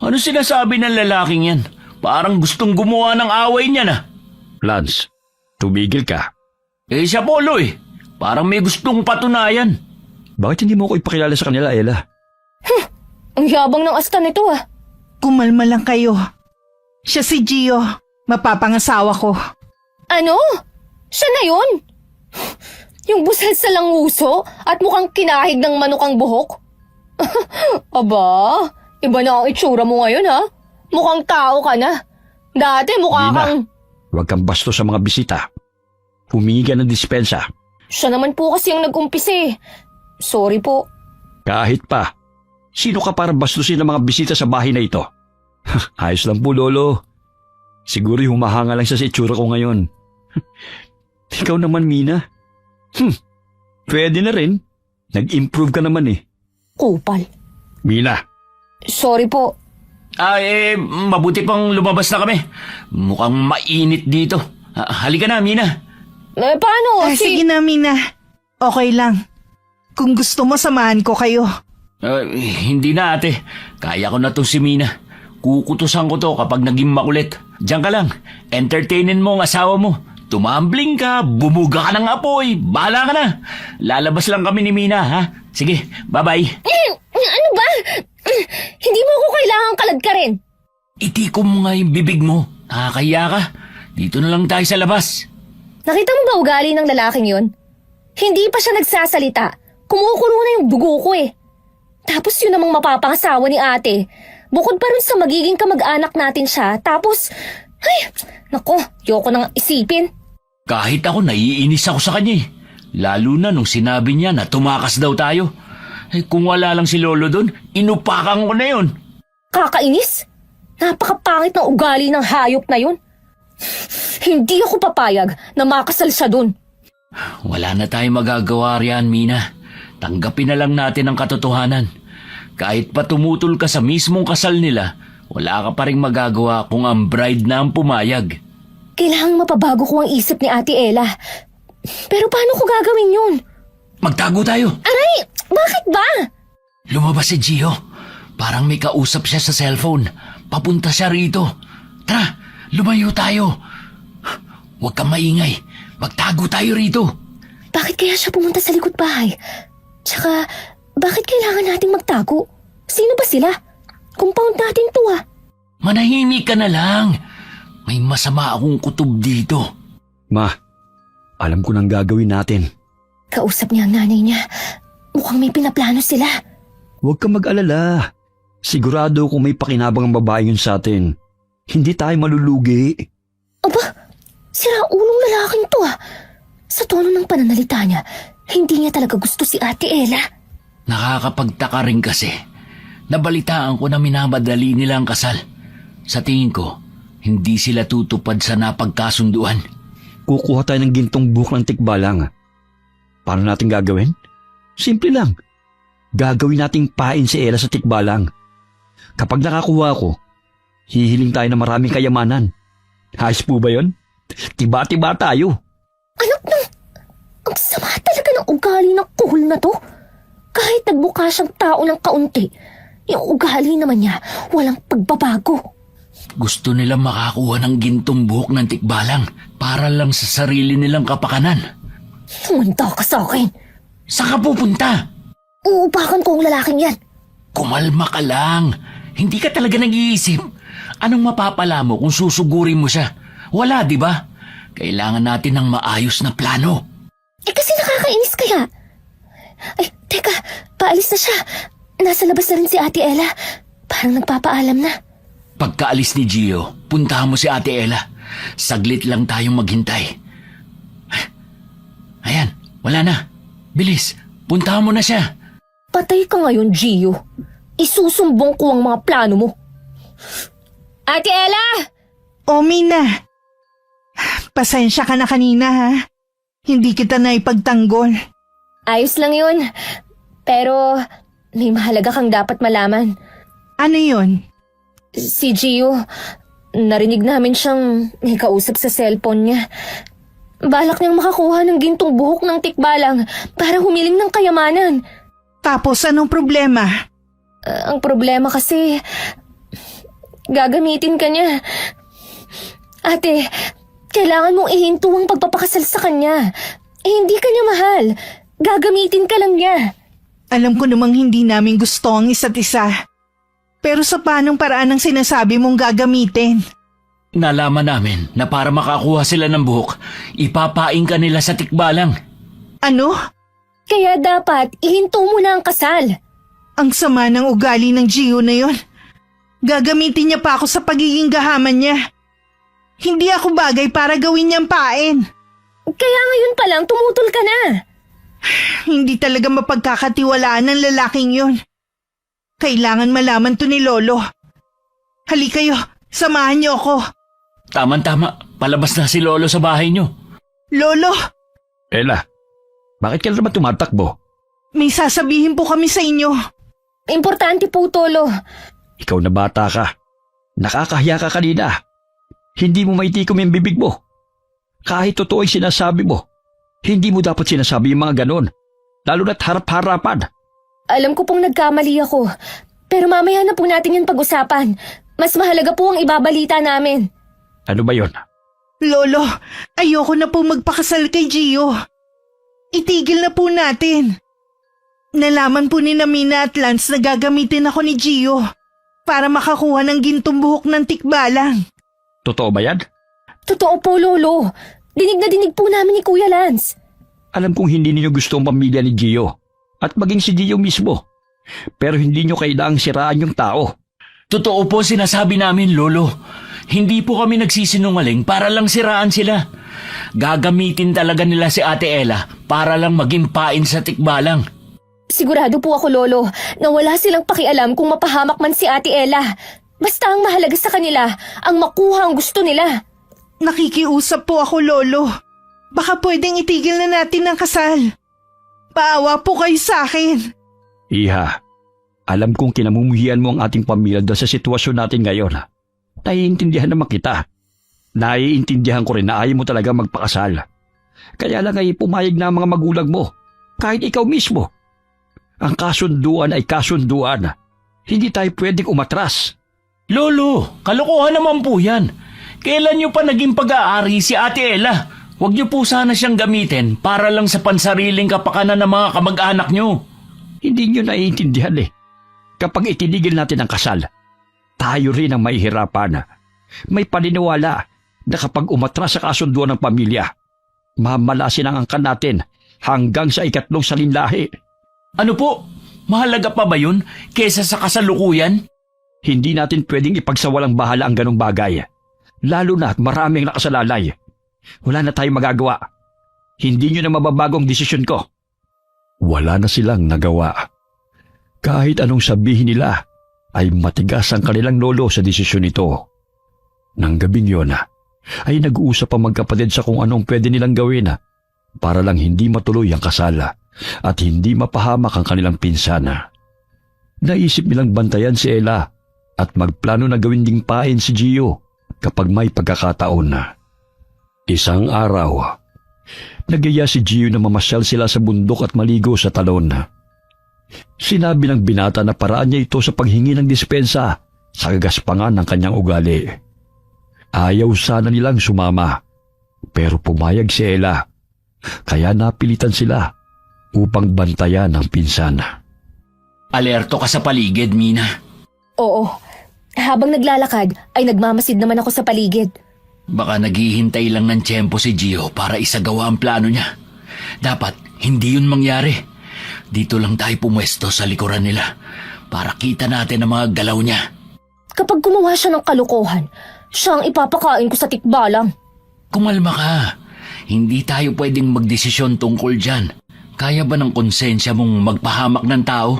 Ano sinasabi ng lalaking yan? Parang gustong gumawa ng away niya na. Lance, tumigil ka. Siya Polo Parang may gustong patunayan. Bakit hindi mo ako ipakilala sa kanila, Ella? Ang yabang ng asta nito ah. Kumalma lang kayo. Siya si Gio, mapapangasawa ko. Ano? Siya na yun? Yung busal sa languso at mukhang kinahig ng manukang buhok? Aba, iba na ang itsura mo ngayon ha? Mukhang tao ka na. Dati mukha Hindi na. kang... Huwag kang basto sa mga bisita. Humingi ka ng dispensa. Siya naman po kasi ang nag-umpisa eh. Sorry po. Kahit pa. Sino ka para bastusin ng mga bisita sa bahay na ito? Ayos lang po, Lolo. Siguro humahanga lang siya sa itsura ko ngayon. Ikaw naman, Mina. Pwede na rin. Nag-improve ka naman eh. Kupal. Mina, Sorry po. Mabuti pang lumabas na kami. Mukhang mainit dito. Halika na, Mina. Paano? Sige na, Mina. Okay lang. Kung gusto mo, samahan ko kayo. Hindi na, ate. Kaya ko na to si Mina. Kukutusan ko to kapag naging makulit. Diyan ka lang. Entertainin mo ang asawa mo. Tumambling ka, bumuga ka ng apoy. Bahala ka na. Lalabas lang kami ni Mina, ha? Sige, bye-bye. Ano ba? Hindi mo ako kailangang kalad ka rin. Itikom mo nga yung bibig mo. Nakakahiya ka. Dito na lang tayo sa labas. Nakita mo ba ugali ng lalaking yon? Hindi pa siya nagsasalita. Kumukulo na yung dugo ko eh. Tapos yun namang mapapangasawa ni ate. Bukod pa rin sa magiging kamag-anak natin siya. Tapos, ay, nako, yoko nang isipin. Kahit ako, naiinis ako sa kanya eh. Lalo na nung sinabi niya na tumakas daw tayo. Kung wala lang si Lolo doon, inupakan ko na yun. Kakainis? Napakapangit ng ugali ng hayop na yun. Hindi ako papayag na makasal siya dun. Wala na tayong magagawa riyan, Mina. Tanggapin na lang natin ang katotohanan. Kahit pa tumutol ka sa mismong kasal nila, wala ka pa rin magagawa kung ang bride na ang pumayag. Kailangang mapabago ko ang isip ni Ate Ella. Pero paano ko gagawin yun? Magtago tayo. Aray! Bakit ba? Lumabas si Gio. Parang may kausap siya sa cellphone. Papunta siya rito. Tara, lumayo tayo. Huwag kang maingay. Magtago tayo rito. Bakit kaya siya pumunta sa likod bahay? Tsaka, bakit kailangan nating magtago? Sino ba sila? Compound natin to ah. Manahimik ka na lang. May masama akong kutob dito. Ma, alam ko nang gagawin natin. Kausap niya ang nanay niya. Mukhang may pinaplano sila. Huwag kang mag-alala. Sigurado kung may pakinabang ang babae yun sa atin. Hindi tayo malulugi. Aba, sira-ulong lalaking to ah. Sa tono ng pananalita niya, hindi niya talaga gusto si Ate Ella. Nakakapagtaka rin kasi. Nabalitaan ko na minamadali nila ang kasal. Sa tingin ko, hindi sila tutupad sa napagkasunduan. Kukuha tayo ng gintong buhok ng tikbalang. Paano natin gagawin? Simple lang. Gagawin nating pain si Ella sa tikbalang. Kapag nakakuha ko, hihiling tayo ng maraming kayamanan. Ayos po ba yun? Tiba-tiba tayo. Anak ng... Ang sama talaga ng ugali ng kuhol na to. Kahit nagmukha siyang tao ng kaunti, yung ugali naman niya walang pagbabago. Gusto nilang makakuha ng gintong buhok ng tikbalang para lang sa sarili nilang kapakanan. Tumanda ka sa akin. Saan ka pupunta? Uupakan ko ang lalaking yan. Kumalma ka lang. Hindi ka talaga nag-iisip. Anong mapapala mo kung susugurin mo siya? Wala, di ba? Kailangan natin ng maayos na plano. Kasi nakakainis kaya. Ay, teka, paalis na siya. Nasa labas na rin si Ate Ella. Parang nagpapaalam na. Pagkaalis ni Gio, puntahan mo si Ate Ella. Saglit lang tayong maghintay. Ayan, wala na. Bilis, puntahan mo na siya. Patay ka ngayon, Gio. Isusumbong ko ang mga plano mo. Ate Ella! O, Mina. Pasensya ka na kanina, ha? Hindi kita na ipagtanggol. Ayos lang yun. Pero may mahalaga kang dapat malaman. Ano yun? Si Gio, narinig namin siyang may kausap sa cellphone niya. Balak niyang makakuha ng gintong buhok ng tikbalang para humiling ng kayamanan. Tapos anong problema? Ang problema kasi, gagamitin ka niya. Ate, kailangan mong ihinto ang pagpapakasal sa kanya. Hindi ka niya mahal. Gagamitin ka lang niya. Alam ko namang hindi namin gusto ang isa't isa. Pero sa paanong paraan ang sinasabi mong gagamitin? Nalaman namin na para makakuha sila ng buhok, ipapaing ka nila sa tikbalang. Ano? Kaya dapat ihinto mo na ang kasal. Ang sama ng ugali ng Gio na yon. Gagamitin niya pa ako sa pagiging gahaman niya. Hindi ako bagay para gawin niyang pain. Kaya ngayon pa lang tumutol ka na. Hindi talaga mapagkakatiwalaan ng lalaking yon. Kailangan malaman to ni Lolo. Halika kayo, samahan niyo ako. Tama, palabas na si Lolo sa bahay niyo. Lolo, Ella, bakit ka naman tumatakbo? may sasabihin po kami sa inyo. Importante po, Tolo. Ikaw na bata ka. Nakakahiya ka kanina. Hindi mo maitikom yung bibig mo. Kahit totoo yung sinasabi mo, hindi mo dapat sinasabi yung mga ganon. Lalo na't harap-harapan. Alam ko pong nagkamali ako. Pero mamaya na po natin yung pag-usapan. Mas mahalaga po ang ibabalita namin. Ano ba yon? Lolo, ayoko na po magpakasal kay Gio. Itigil na po natin. Nalaman po ni Mina at Lance na gagamitin ako ni Gio para makakuha ng gintong buhok ng tikbalang. Totoo ba yan? Totoo po, Lolo. Dinig na dinig po namin ni Kuya Lance. Alam kong hindi ninyo gusto ang pamilya ni Gio at maging si Gio mismo. Pero hindi nyo kailangang siraan yung tao. Totoo po sinasabi namin, Lolo. Hindi po kami nagsisinungaling para lang siraan sila. Gagamitin talaga nila si Ate Ella para lang maging pain sa tikbalang. Sigurado po ako, Lolo, na wala silang pakialam kung mapahamak man si Ate Ella. Basta ang mahalaga sa kanila, ang makuha ang gusto nila. Nakikiusap po ako, Lolo. Baka pwedeng itigil na natin ang kasal. Paawa po kayo sa akin. Iha, alam kong kinamumuhian mo ang ating pamilya dahil sa sitwasyon natin ngayon. Naiintindihan naman kita. Naiintindihan ko rin na ayaw mo talaga magpakasal. Kaya lang ay pumayag na ang mga magulang mo, kahit ikaw mismo. Ang kasunduan ay kasunduan. Hindi tayo pwedeng umatras. Lolo, kalokohan naman po yan. Kailan niyo pa naging pag-aari si Ate Ella? Huwag niyo po sana siyang gamitin para lang sa pansariling kapakanan ng mga kamag-anak niyo. Hindi nyo naiintindihan eh. Kapag itinigil natin ang kasal, tayo rin ang mahihirapan. May paniniwala na kapag umatras sa kasunduan ng pamilya, mamalasin ang angkan natin hanggang sa ikatlong salinlahi. Ano po? Mahalaga pa ba yun kesa sa kasalukuyan? Hindi natin pwedeng ipagsawalang bahala ang ganong bagay. Lalo na at maraming nakasalalay. Wala na tayong magagawa. Hindi nyo na mababago ang desisyon ko. Wala na silang nagawa. Kahit anong sabihin nila, ay matigas ang kanilang lolo sa desisyon nito. Nang gabing yun, ay nag-uusap ang magkapatid sa kung anong pwede nilang gawin para lang hindi matuloy ang kasal at hindi mapahamak ang kanilang pinsana. Naisip nilang bantayan si Ella at magplano na gawin ding pain si Gio kapag may pagkakataon na. Isang araw, nagyaya si Gio na mamasyal sila sa bundok at maligo sa talon. Sinabi ng binata na paraan niya ito sa paghingi ng dispensa sa kagaspangan ng kanyang ugali. Ayaw sana nilang sumama, pero pumayag si Ella, kaya napilitan sila upang bantayan ang pinsana. Alerto ka sa paligid, Mina. Oo. Habang naglalakad, ay nagmamasid naman ako sa paligid. Baka naghihintay lang ng tiyempo si Gio para isagawa ang plano niya. Dapat hindi yun mangyari. Dito lang tayo pumwesto sa likuran nila para kita natin ang mga galaw niya. Kapag gumawa siya ng kalokohan, siya ang ipapakain ko sa tikbalang. Kumalma ka. Hindi tayo pwedeng magdesisyon tungkol dyan. Kaya ba ng konsensya mong magpahamak ng tao?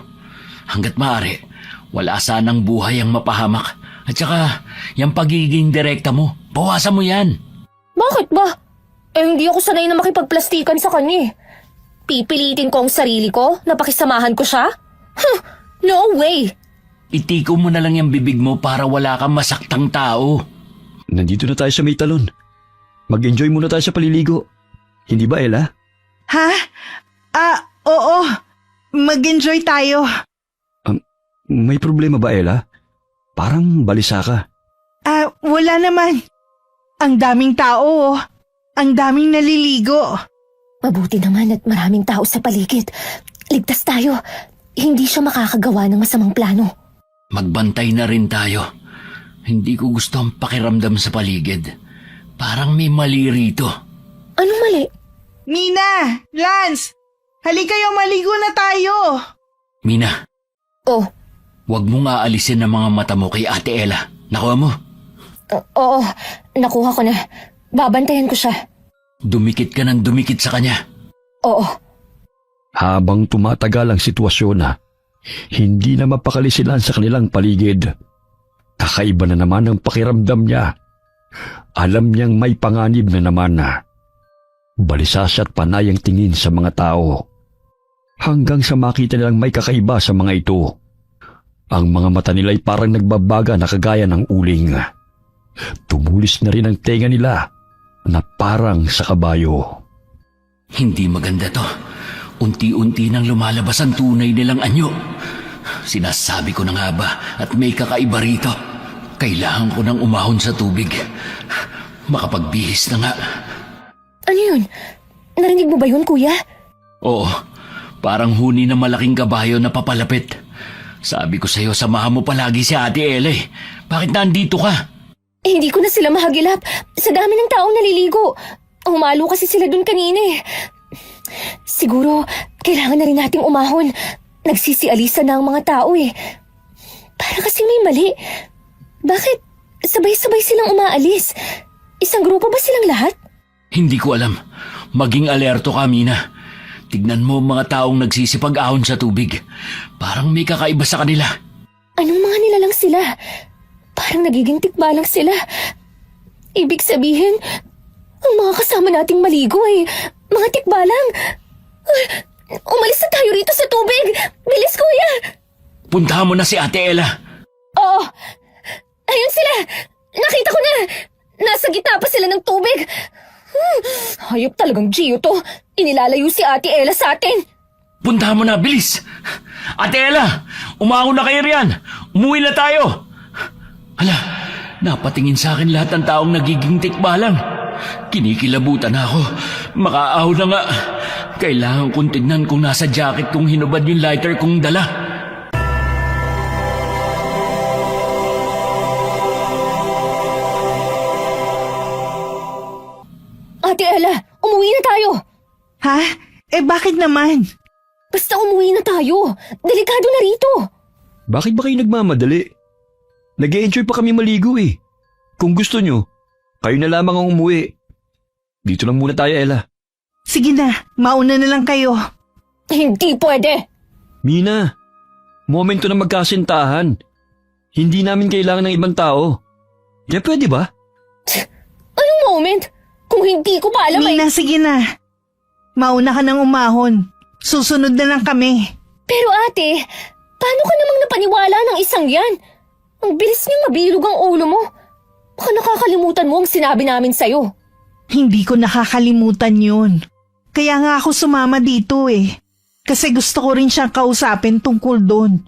Hanggat maaari, wala sanang buhay ang mapahamak. At saka, yung pagiging direkta mo, bawasan mo yan. Bakit ba? Hindi ako sanay na makipagplastikan sa kanya. Pipilitin ko ang sarili ko na pakisamahan ko siya? No way! Itiko mo na lang yung bibig mo para wala kang masaktang tao. Nandito na tayo sa may talon. Mag-enjoy muna tayo sa paliligo. Hindi ba, Ella? Ha? Oo. Mag-enjoy tayo. May problema ba, Ella? Parang balisa ka. Wala naman. Ang daming tao. Ang daming naliligo. Mabuti naman at maraming tao sa paligid. Ligtas tayo. hindi siya makakagawa ng masamang plano. Magbantay na rin tayo. Hindi ko gusto ang pakiramdam sa paligid. Parang may mali rito. Anong mali? Mina! Lance! Halika kayo, maligo na tayo! Mina, Oh, huwag mong aalisin ang mga mata mo kay Ate Ella. Nakuha mo? oo, nakuha ko na. Babantayan ko siya. Dumikit ka ng dumikit sa kanya. Oo. Habang tumatagal ang sitwasyon hindi na mapakali sila sa kanilang paligid. Kakaiba na naman ang pakiramdam niya. Alam niyang may panganib na naman Balisa siya at panay ang tingin sa mga tao. Hanggang sa makita nilang may kakaiba sa mga ito. Ang mga mata nila ay parang nagbabaga na kagaya ng uling. Tumulis na rin ang tenga nila na parang sa kabayo. Hindi maganda to. Unti-unti nang lumalabas ang tunay nilang anyo. Sinasabi ko na nga ba at may kakaiba rito. Kailangan ko nang umahon sa tubig. Makapagbihis na nga. Ano yun? Narinig mo ba yun, kuya? Oo, parang huni ng malaking kabayo na papalapit. Sabi ko sa'yo, samahan mo palagi si Ate Ella eh. Bakit nandito ka? Hindi ko na sila mahagilap. Sa dami ng taong naliligo. Humalo kasi sila dun kanina eh. Siguro, kailangan na rin nating umahon. Nagsisialisa na ang mga tao eh. Para kasing may mali. Bakit sabay-sabay silang umaalis? Isang grupo ba silang lahat? Hindi ko alam. Maging alerto ka, Mina. Tignan mo ang mga taong nagsisipag-ahon sa tubig. Parang may kakaiba sa kanila. Anong mga nilalang sila? Parang nagiging tikbalang sila. Ibig sabihin, ang mga kasama nating maligo ay mga tikbalang. Ay, umalis na tayo rito sa tubig! Bilis, kuya! Puntahan mo na si Ate Ella. Oo! Ayun sila! Nakita ko na! Nasa gitna pa sila ng tubig! Hayop talagang Gio to. Inilalayo si Ate Ella sa atin. Puntahan mo na, bilis! Ate Ella, umahon na kayo riyan. Umuwi na tayo. Hala, napatingin sa akin lahat ng taong nagiging tikbalang. Kinikilabutan ako. Makaahon na nga. Kailangan kong tignan kung nasa jacket kong hinubad yung lighter kong dala. Ate Ella, umuwi na tayo. Ha? Bakit naman? Basta umuwi na tayo. Delikado na rito. Bakit ba kayo nagmamadali? Nag-e-enjoy pa kami maligo eh. Kung gusto nyo, kayo na lamang ang umuwi. Dito lang muna tayo, Ella. Sige na, mauna na lang kayo. Hindi pwede. Mina, momento na magkasintahan. Hindi namin kailangan ng ibang tao. Kaya pwede ba? Anong moment? Kung hindi ko pa alam ay... Mina, sige na. Mauna ka nang umahon. Susunod na lang kami. Pero ate, paano ka namang napaniwala ng isang yan? Ang bilis niyang mabilog ang ulo mo. Baka nakakalimutan mo ang sinabi namin sa'yo. Hindi ko nakakalimutan yun. Kaya nga ako sumama dito eh. Kasi gusto ko rin siyang kausapin tungkol doon.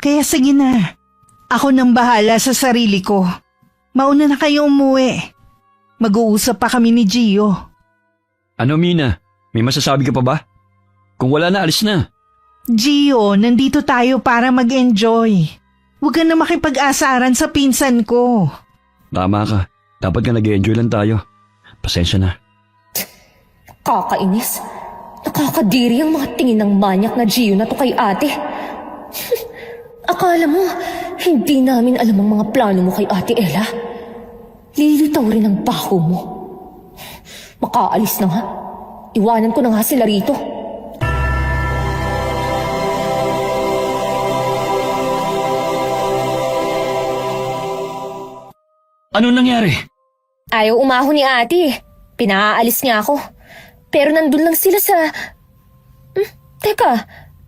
Kaya sige na. Ako nang bahala sa sarili ko. Mauna na kayo umuwi. Mag-uusap pa kami ni Gio. Ano, Mina? May masasabi ka pa ba? Kung wala na, alis na. Gio, nandito tayo para mag-enjoy. Huwag ka na makipag-asaran sa pinsan ko. Tama ka. Dapat ka nag-enjoy lang tayo. Pasensya na. Kakainis. Nakakadiri ang mga tingin ng manyak na Gio na to kay ate. Akala mo, hindi namin alam ang mga plano mo kay Ate Ella? Lilitaw rin ang baho mo. Makaalis na nga. Iwanan ko na nga sila rito. Ano nangyari? Ayaw umahon ni ate. Pinaalis niya ako. Pero nandun lang sila sa... Teka,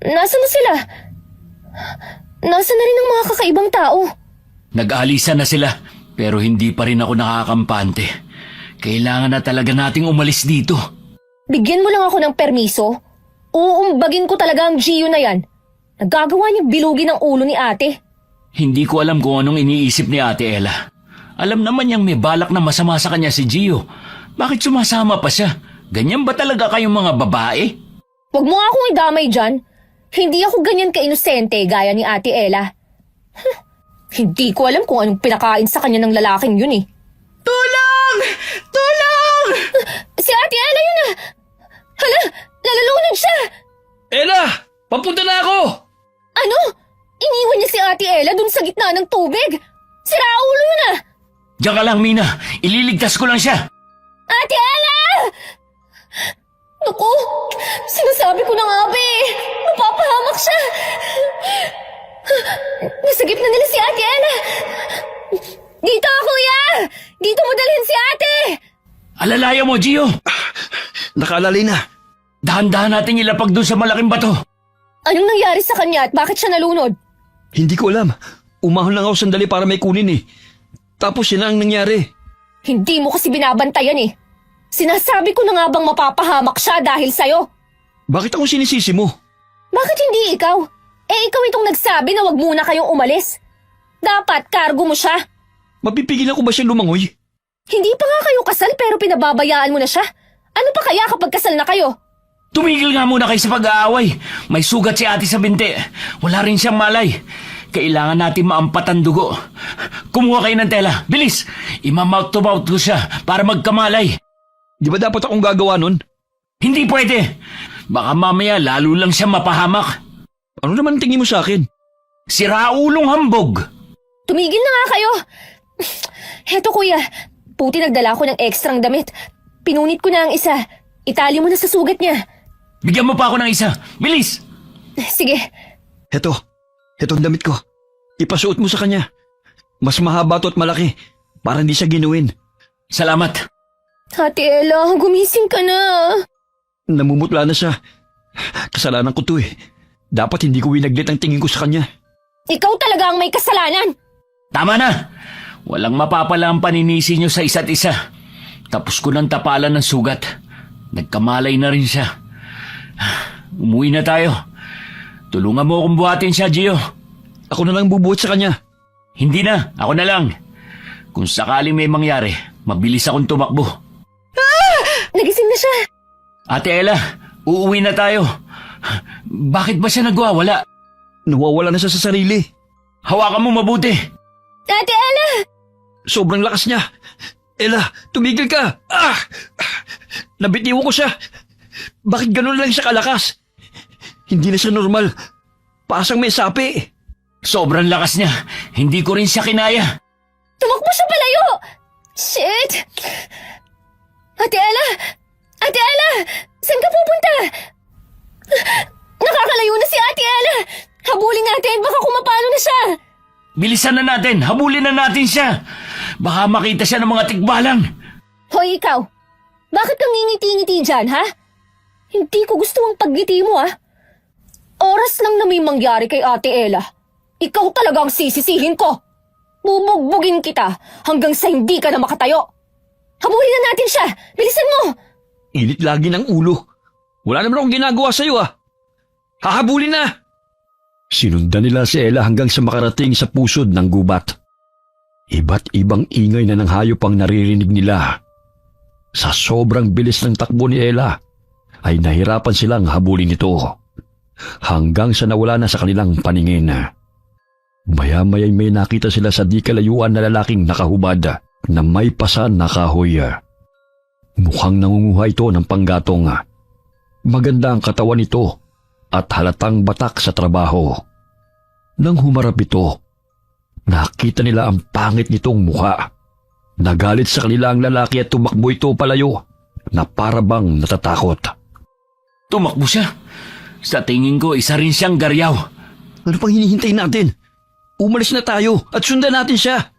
nasa na sila? Nasa na rin ang mga kakaibang tao. Nag-alisa na sila, pero hindi pa rin ako nakakampante. Kailangan na talaga nating umalis dito. Bigyan mo lang ako ng permiso. Uumbagin ko talaga ang Gio na yan. Nagagawa niya bilugin ang ulo ni ate. Hindi ko alam kung anong iniisip ni Ate Ella. Alam naman niyang may balak na masama sa kanya si Gio. Bakit sumasama pa siya? Ganyan ba talaga kayong mga babae? Huwag mo nga akong idamay dyan. Hindi ako ganyan ka-inosente gaya ni Ate Ella. Hindi ko alam kung anong pinakain sa kanya ng lalaking yun eh. Tulong! Tulong! Si Ate Ella yun ah! Hala, nalalunod siya! Ella! Papunta na ako! Ano? Iniwan niya si Ate Ella dun sa gitna ng tubig? Si Raulo yun ah! Diyan ka lang, Mina. Ililigtas ko lang siya. Ate Ella! Naku, sinasabi ko na nga ba eh. Mapapahamak siya. Nasagip na nila si Ate Ella. Dito, kuya! Dito mo dalhin si ate! Alalayan mo, Gio. Nakaalalay na. Dahan-dahan natin ilapag doon sa malaking bato. Anong nangyari sa kanya at bakit siya nalunod? Hindi ko alam. Umahon lang ako sandali para may kunin eh. Tapos yun ang nangyari. Hindi mo kasi binabantayan eh. Sinasabi ko na nga bang mapapahamak siya dahil sa'yo. Bakit ako sinisisi mo? Bakit hindi ikaw? Eh ikaw itong nagsabi na wag muna kayong umalis. Dapat kargo mo siya. Mapipigilan ko ba siya lumangoy? Hindi pa nga kayo kasal pero pinababayaan mo na siya. Ano pa kaya kapag kasal na kayo? Tumigil nga muna kayo sa pag-aaway. May sugat si ate sa binti. Wala rin siyang malay. Kailangan natin maampat ang dugo. Kumuha kayo ng tela. Bilis! Imamouth to mouth ko siya para magkamalay. Di ba dapat akong gagawa nun? Hindi pwede. Baka mamaya lalo lang siya mapahamak. Ano naman tingin mo sa akin? Si Raulong hambog. Tumigil na nga kayo. Heto kuya, puti nagdala ko ng ekstrang damit. Pinunit ko na ang isa. Itali mo na sa sugat niya. Bigyan mo pa ako ng isa. Bilis! Sige, Heto ang damit ko. Ipasuot mo sa kanya. Mas mahaba to at malaki para hindi siya ginuin. Salamat. Ate Ella, gumising ka na. Namumutla na siya. Kasalanan ko to eh. Dapat hindi ko winaglit ang tingin ko sa kanya. Ikaw talaga ang may kasalanan. Tama na! Walang mapapala ang paninisi niyo sa isa't isa. Tapos ko ng tapalan ng sugat. Nagkamalay na rin siya. Umuwi na tayo. Tulungan mo akong buhatin siya, Gio. Ako na lang bubuhat sa kanya. Hindi na, ako na lang. Kung sakaling may mangyari, mabilis akong tumakbo. Nagising na siya. Ate Ella, uuwi na tayo. Bakit ba siya nagwawala? Nawawala na siya sa sarili. Hawakan mo mabuti. Ate Ella! Sobrang lakas niya. Ella, tumigil ka! Ah! Nabitiwan ko siya. Bakit ganun lang siya kalakas? Hindi na siya normal. Pasang may sapi. Sobrang lakas niya. Hindi ko rin siya kinaya. Tumakbo siya palayo! Shit! Ate Ella! Ate Ella! Saan ka pupunta? Nakakalayo na si Ate Ella! Habulin natin, baka kumapalo na siya! Bilisan na natin. Habulin na natin siya. Baka makita siya ng mga tikbalang. Hoy ikaw! Bakit kang ngingiti-ngiti dyan, ha? Hindi ko gusto ang paggiti mo, ha? Oras lang na may mangyari kay Ate Ella. Ikaw talaga ang sisisihin ko. Bubugbugin kita hanggang sa hindi ka na makatayo. Habulin na natin siya! Bilisan mo! Init lagi ng ulo. Wala naman akong ginagawa sa'yo ah. Hahabulin na! Sinundan nila si Ella hanggang sa makarating sa pusod ng gubat. Iba't ibang ingay na ng hayop ang naririnig nila. Sa sobrang bilis ng takbo ni Ella, ay nahirapan silang habulin ito. Hanggang sa nawala na sa kanilang paningin. Maya-maya'y may nakita sila sa di kalayuan na lalaking nakahubad na may pasan na kahoy. Mukhang nangunguha ito ng panggatong. Maganda ang katawan nito at halatang batak sa trabaho. Nang humarap ito, nakita nila ang pangit nitong mukha. Nagalit sa kanila ang lalaki at tumakbo ito palayo na parabang natatakot. Tumakbo siya. Sa tingin ko, isa rin siyang garyaw. Ano pang hinihintay natin? Umalis na tayo at sundan natin siya.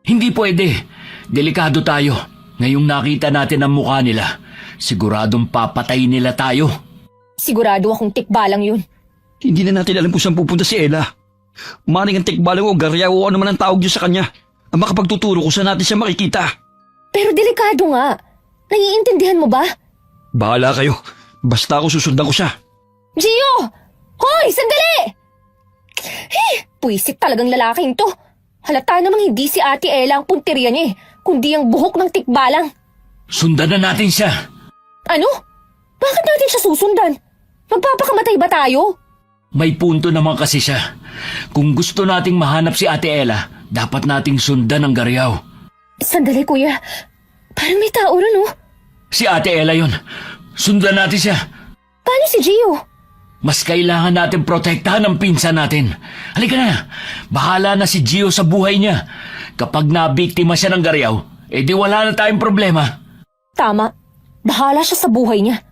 Hindi pwede. Delikado tayo. Ngayong nakita natin ang mukha nila, siguradong papatay nila tayo. Sigurado akong tikbalang yun. Hindi na natin alam kung saan pupunta si Ella. Maring ang tikbalang o garyaw o ano man ang tawag niyo sa kanya ang makapagtuturo kung saan natin siya makikita. Pero delikado nga. Naiintindihan mo ba? Bahala kayo. Basta ako susundan ko siya. Gio! Hoy! Sandali! Puisit talagang lalaking to. Halata namang hindi si Ate Ella ang punteriya niya kundi ang buhok ng tikbalang. Sundan na natin siya. Ano? Bakit natin siya susundan? Magpapakamatay ba tayo? May punto naman kasi siya. Kung gusto nating mahanap si Ate Ella, dapat nating sundan ang Gariaw. Sandali, kuya. Parang may tao ron, oh. Si Ate Ella yon. Sundan natin siya. Paano si Gio? Mas kailangan natin protektahan ang pinsan natin. Halika na. Bahala na si Gio sa buhay niya. Kapag nabiktima siya ng Gariaw, edi wala na tayong problema. Tama. Bahala siya sa buhay niya.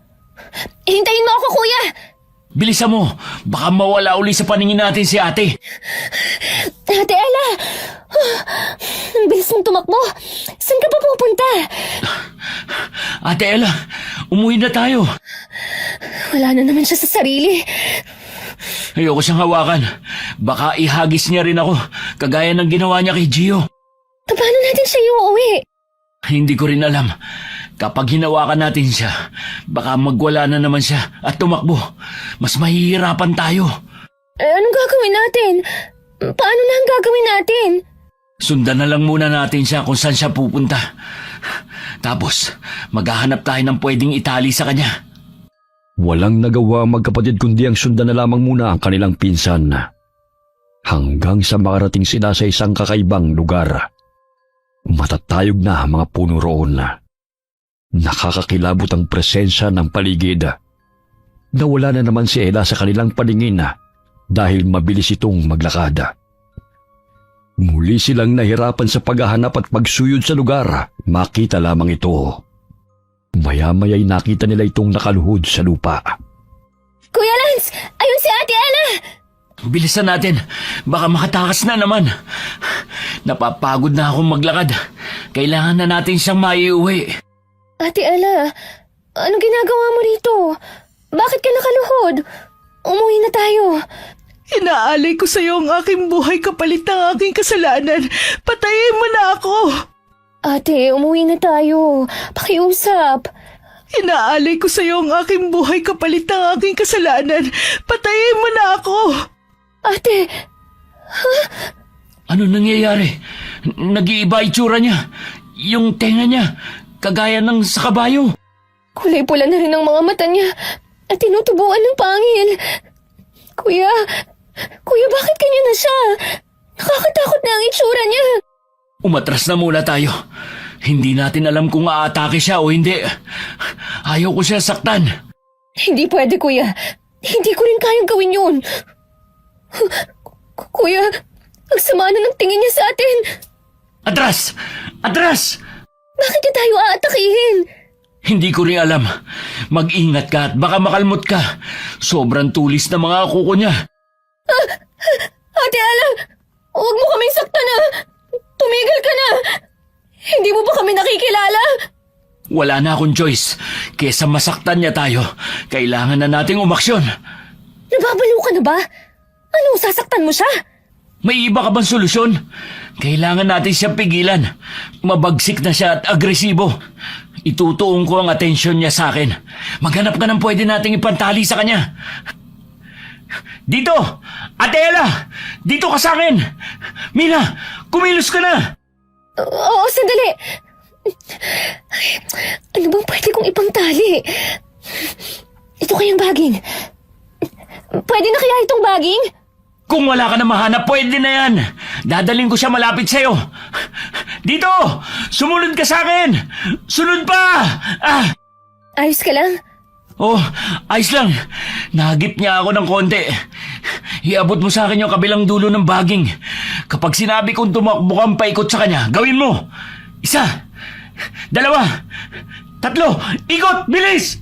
Hintayin mo ako, kuya! Bilisan mo. Baka mawala uli sa paningin natin si ate. Ate Ella! Ang bilis mong tumakbo. Saan ka pa pupunta? Ate Ella, umuwi na tayo. Wala na naman siya sa sarili. Ayoko siyang hawakan. Baka ihagis niya rin ako, kagaya ng ginawa niya kay Gio. Paano natin siya iuuwi? Hindi ko rin alam. Kapag hinawakan natin siya, baka magwala na naman siya at tumakbo. Mas mahihirapan tayo. Anong gagawin natin? Paano na ang gagawin natin? Sundan na lang muna natin siya kung saan siya pupunta. Tapos, maghahanap tayo ng pwedeng itali sa kanya. Walang nagawa ang magkapatid kundi ang sundan na lamang muna ang kanilang pinsan. Hanggang sa makarating sila sa isang kakaibang lugar. Matatayog na ang mga puno roon. Nakakakilabot ang presensya ng paligid. Nawala na naman si Ella sa kanilang paningin dahil mabilis itong maglakad. Muli silang nahirapan sa paghahanap at pagsuyod sa lugar. Makita lamang ito. Maya-maya'y nakita nila itong nakaluhod sa lupa. Kuya Lance! Ayun si Ate Ella! Bilisan natin. Baka makatakas na naman. Napapagod na akong maglakad. Kailangan na natin siyang maiuwi. Ate Ella, anong ginagawa mo rito? Bakit ka nakaluhod? Umuwi na tayo. Inaalay ko sa iyo ang aking buhay kapalit ng aking kasalanan. Patayin mo na ako. Ate, umuwi na tayo. Pakiusap. Inaalay ko sa iyo ang aking buhay kapalit ng aking kasalanan. Patayin mo na ako. Ate, Ano nangyayari? Nag-iiba itsura niya. Yung tenga niya, kagaya ng sa kabayo. kulay pula na rin ang mga mata niya at tinutubuan ng pangil. Kuya, bakit ganyan na siya? Nakakatakot na ang itsura niya. Umatras na muna tayo. Hindi natin alam kung aatake siya o hindi. Ayaw ko siya saktan. Hindi pwede, kuya. Hindi ko rin kayang gawin yun. Kuya, ang sama na ng tingin niya sa atin. Atras! Atras! Bakit niya tayo aatakihin? Hindi ko rin alam. Mag-ingat ka at baka makalmot ka. Sobrang tulis na mga kuko niya. Ate Ella, huwag mo kaming saktan na. Tumigil ka na. Hindi mo ba kami nakikilala? Wala na akong choice. Kesa masaktan niya tayo, kailangan na nating umaksyon. Nababaliw ka na ba? Ano, sasaktan mo siya? May iba ka bang solusyon? Kailangan natin siya pigilan. Mabagsik na siya at agresibo. Itutuong ko ang atensyon niya sa akin. Maghanap ka ng pwede nating ipantali sa kanya. Dito! Ate Ella! Dito ka sa akin! Mina, kumilos ka na! Oo, sandali. Ano bang pwede kong ipangtali? Ito kayang baging. Pwede na kaya itong baging? Kung wala ka na mahanap, pwede na yan. Dadaling ko siya malapit sa'yo. Dito! Sumunod ka sa akin! Sunod pa! Ah! Ayos ka lang? Oh, ayos lang. Nahagip niya ako ng konti. Iabot mo sa akin yung kabilang dulo ng baging. Kapag sinabi kong tumakbo kang paikot sa kanya, gawin mo. 1, 2, 3, ikot! Bilis!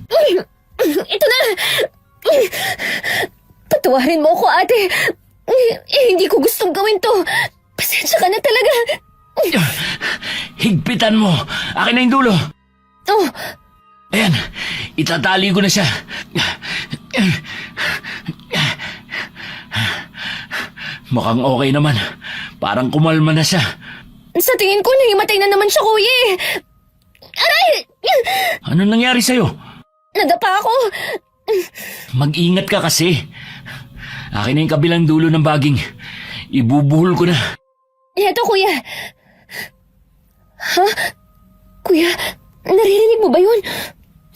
Ito na! Patawarin mo ako, ate. Hindi ko gustong gawin to. Pasensya ka na talaga. Higpitan mo. Akin na yung dulo. Oh, Ayan, itatali ko na siya. Mukhang okay naman. Parang kumalma na siya. sa tingin ko nahimatay na naman siya, kuya. Aray! Ano nangyari sa'yo? Nadapa ako. Mag-ingat ka kasi. Akin na yung kabilang dulo ng baging. Ibubuhol ko na. Eto, kuya. Ha? Kuya, naririnig mo ba yun?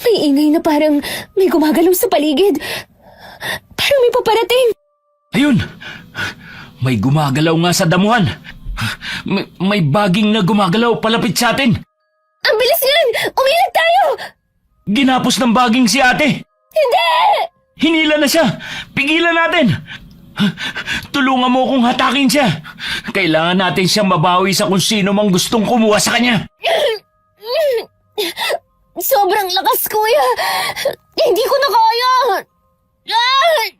May ingay na parang may gumagalaw sa paligid. Parang may paparating. Ayun! May gumagalaw nga sa damuhan. May baging na gumagalaw palapit sa atin. Ang bilis niyan! Umilag tayo! Ginapos ng baging si ate. Hindi! Hinila na siya. Pigilan natin. Tulungan mo kong hatakin siya. Kailangan natin siyang mabawi sa kung sino mang gustong kumuha sa kanya. Sobrang lakas, kuya! Hindi ko na kaya!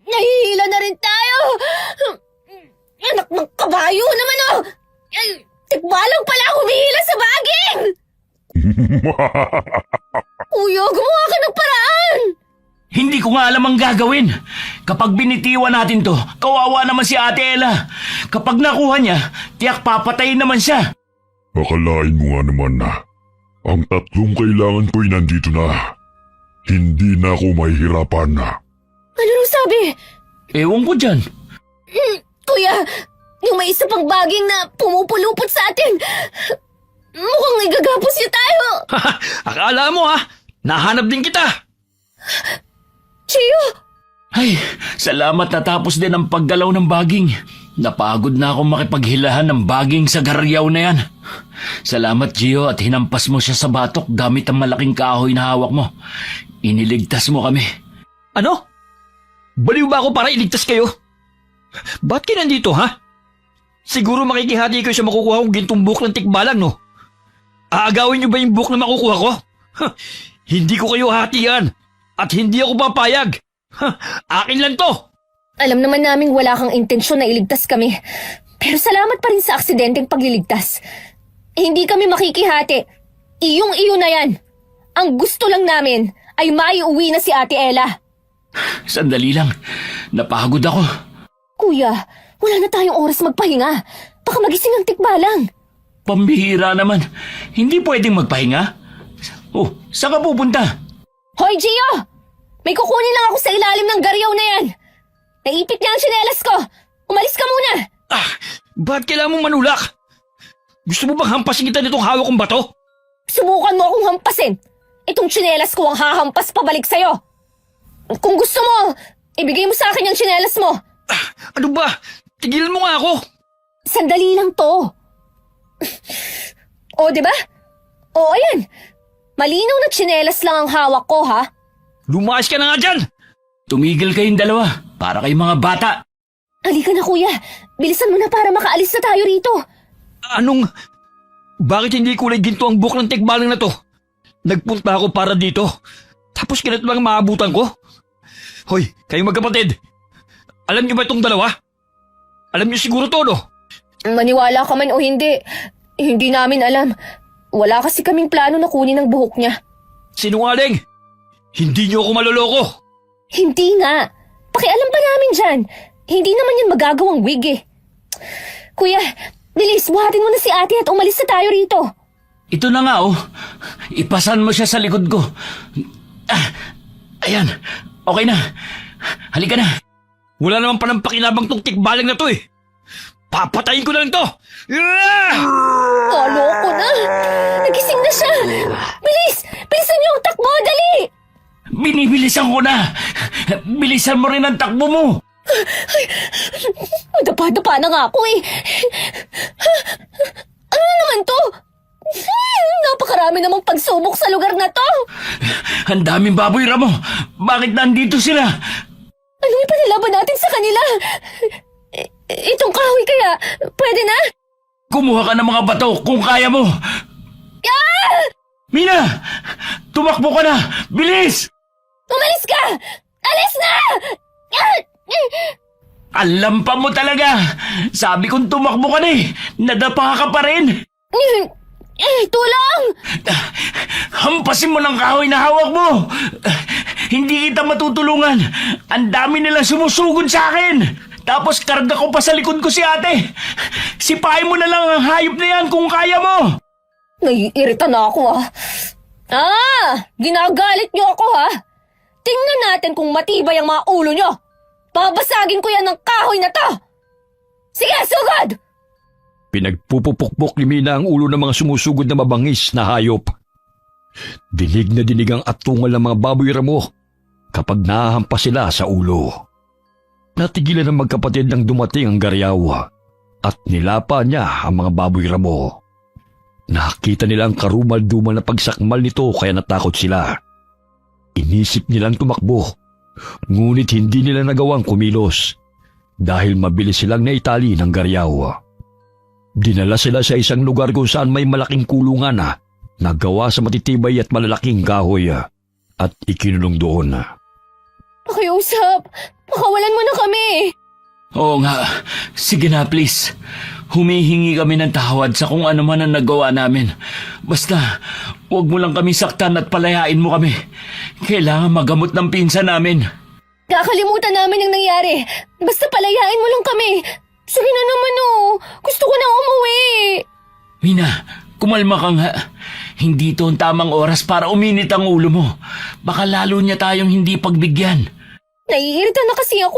Nahihila na rin tayo! Anak ng kabayo naman, oh! Tikbalang pala humihila sa baging! Kuya, gumawa ka ng paraan! Hindi ko nga alam ang gagawin. Kapag binitiwan natin to, kawawa naman si Ate Ella. Kapag nakuha niya, tiyak papatayin naman siya. Akalain mo nga naman na ang tatlong kailangan ko'y nandito na. Hindi na ako mahihirapan na. Ano nung sabi? Ewan ko dyan. Kuya, yung may isa pang baging na pumupulupot sa atin. Mukhang igagapos niya tayo. Akala mo ha? Nahanap din kita. Chio! Ay, salamat natapos din ang paggalaw ng baging. Napagod na akong makipaghilahan ng baging sa garyaw na yan. Salamat, Gio, at hinampas mo siya sa batok gamit ang malaking kahoy na hawak mo. Iniligtas mo kami. Ano? Baliw ba ako para iligtas kayo? Ba't kayo nandito, ha? Siguro makikihati kayo sa makukuha kong gintong buhok ng tikbalang, no? Aagawin niyo ba yung buhok na makukuha ko? Hindi ko kayo hatian at hindi ako papayag. Akin lang to. Alam naman naming wala kang intensyon na iligtas kami. Pero salamat pa rin sa aksidenteng pagliligtas. Hindi kami makikihati. Iyong-iyo na yan. Ang gusto lang namin ay maiuwi na si Ate Ella. Sandali lang. Napagod ako. Kuya, wala na tayong oras magpahinga. Baka magising ang tikbalang. Pambihira naman. Hindi pwedeng magpahinga. Oh, saan ka pupunta? Hoy, Gio! May kukunin lang ako sa ilalim ng garyaw na yan. Naipit niya ang tsinelas ko. Umalis ka muna. Ba't kailangan mong manulak? Gusto mo bang hampasin kita nitong hawak kong bato? Subukan mo akong hampasin. Itong tsinelas ko ang hahampas pabalik sa'yo. Kung gusto mo, ibigay mo sa akin yung tsinelas mo. Ano ba? Tigilan mo nga ako. Sandali lang to. O, di ba? O, ayan. Malinaw na tsinelas lang ang hawak ko, ha? Lumayas ka na nga dyan. Tumigil kayong dalawa. Para kayong mga bata. Halika na, kuya. Bilisan mo na para makaalis na tayo rito. Anong... Bakit hindi kulay ginto ang buhok ng tikbalang na to? Nagpunta ako para dito. Tapos ganito lang maabutan ko? Hoy, kayong magkapatid. Alam niyo ba itong dalawa? Alam niyo siguro to, no? Maniwala ka man o hindi, hindi namin alam. Wala kasi kaming plano na kunin ang buhok niya. Sinungaling! Hindi niyo ako maloloko. Hindi nga. Pakialam pa namin dyan. Hindi naman yan magagawang wig eh. Kuya, bilis, buhatin mo na si ate at umalis na tayo rito. Ito na nga, oh. Ipasan mo siya sa likod ko. Ayan. Okay na. Halika na. Wala naman palang pakinabang tong tikbalang na to eh. Papatayin ko na lang to! Kaloko na. Nagising na siya. Bilis! Bilisan niyo ang takbo, dali! Binibilisan ko na. Bilisan mo rin ang takbo mo. Dapa-dapa na nga ako eh. Ano na naman to? Napakarami namang pagsubok sa lugar na to. Ang daming baboy, Ramo. Bakit nandito sila? Anong ipanalaban natin sa kanila? Itong kahoy kaya, pwede na? Kumuha ka ng mga bato kung kaya mo. Mina! Tumakbo ka na! Bilis! Umalis ka! Alis na! Alam pa mo talaga! Sabi kong tumakbo ka na eh! Nadapa ka pa rin! Tulong! Hampasin mo ng kahoy na hawak mo! Hindi kita matutulungan! Ang dami nilang sumusugod sa akin! Tapos karga ko pa sa likod ko si ate! Sipahin mo na lang ang hayop na yan kung kaya mo! Naiirita na ako ginagalit niyo ako Tingnan natin kung matibay ang mga ulo niyo. Babasagin ko yan ng kahoy na to! Sige, sugod! Pinagpupupukpok ni Mina ang ulo ng mga sumusugod na mabangis na hayop. Dinig na dinig ang atungal ng mga baboy ramo kapag nahahampas sila sa ulo. Natigilan ng magkapatid nang dumating ang garyaw at nilapa niya ang mga baboy ramo. Nakita nila ang karumal-dumal na pagsakmal nito kaya natakot sila. Inisip nilang tumakbo, ngunit hindi nila nagawang kumilos dahil mabilis silang naitali ng garyaw. Dinala sila sa isang lugar kung saan may malaking kulungan na gawa sa matitibay at malalaking kahoy at ikinulong doon. Pakiusap, pakawalan mo na kami. Oo nga, sige na please. Humihingi kami ng tawad sa kung ano man ang nagawa namin. Basta, huwag mo lang kami saktan at palayain mo kami. Kailangan magamot ng pinsan namin. Kakalimutan namin ang nangyari. Basta palayain mo lang kami. Sige na naman gusto ko nang umuwi. Mina, kumalma ka nga. Hindi ito ang tamang oras para uminit ang ulo mo. Baka lalo niya tayong hindi pagbigyan. Naiirita na kasi ako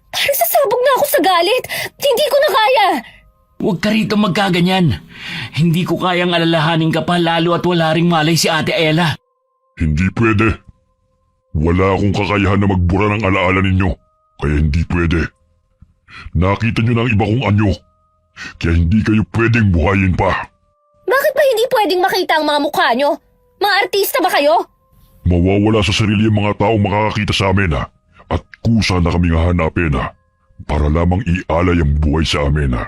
Parang sasabog na ako sa galit. Hindi ko na kaya. Huwag ka rito magkaganyan. Hindi ko kayang alalahanin ka pa lalo at wala ring malay si Ate Ella. Hindi pwede. Wala akong kakayahan na magbura ng alaala ninyo, kaya hindi pwede. Nakita nyo na ang iba kong anyo, kaya hindi kayo pwedeng buhayin pa. Bakit ba hindi pwedeng makita ang mga mukha nyo? Mga artista ba kayo? Mawawala sa sarili ang mga taong makakakita sa amin at kusa na kaming hahanapin para lamang ialay ang buhay sa amin.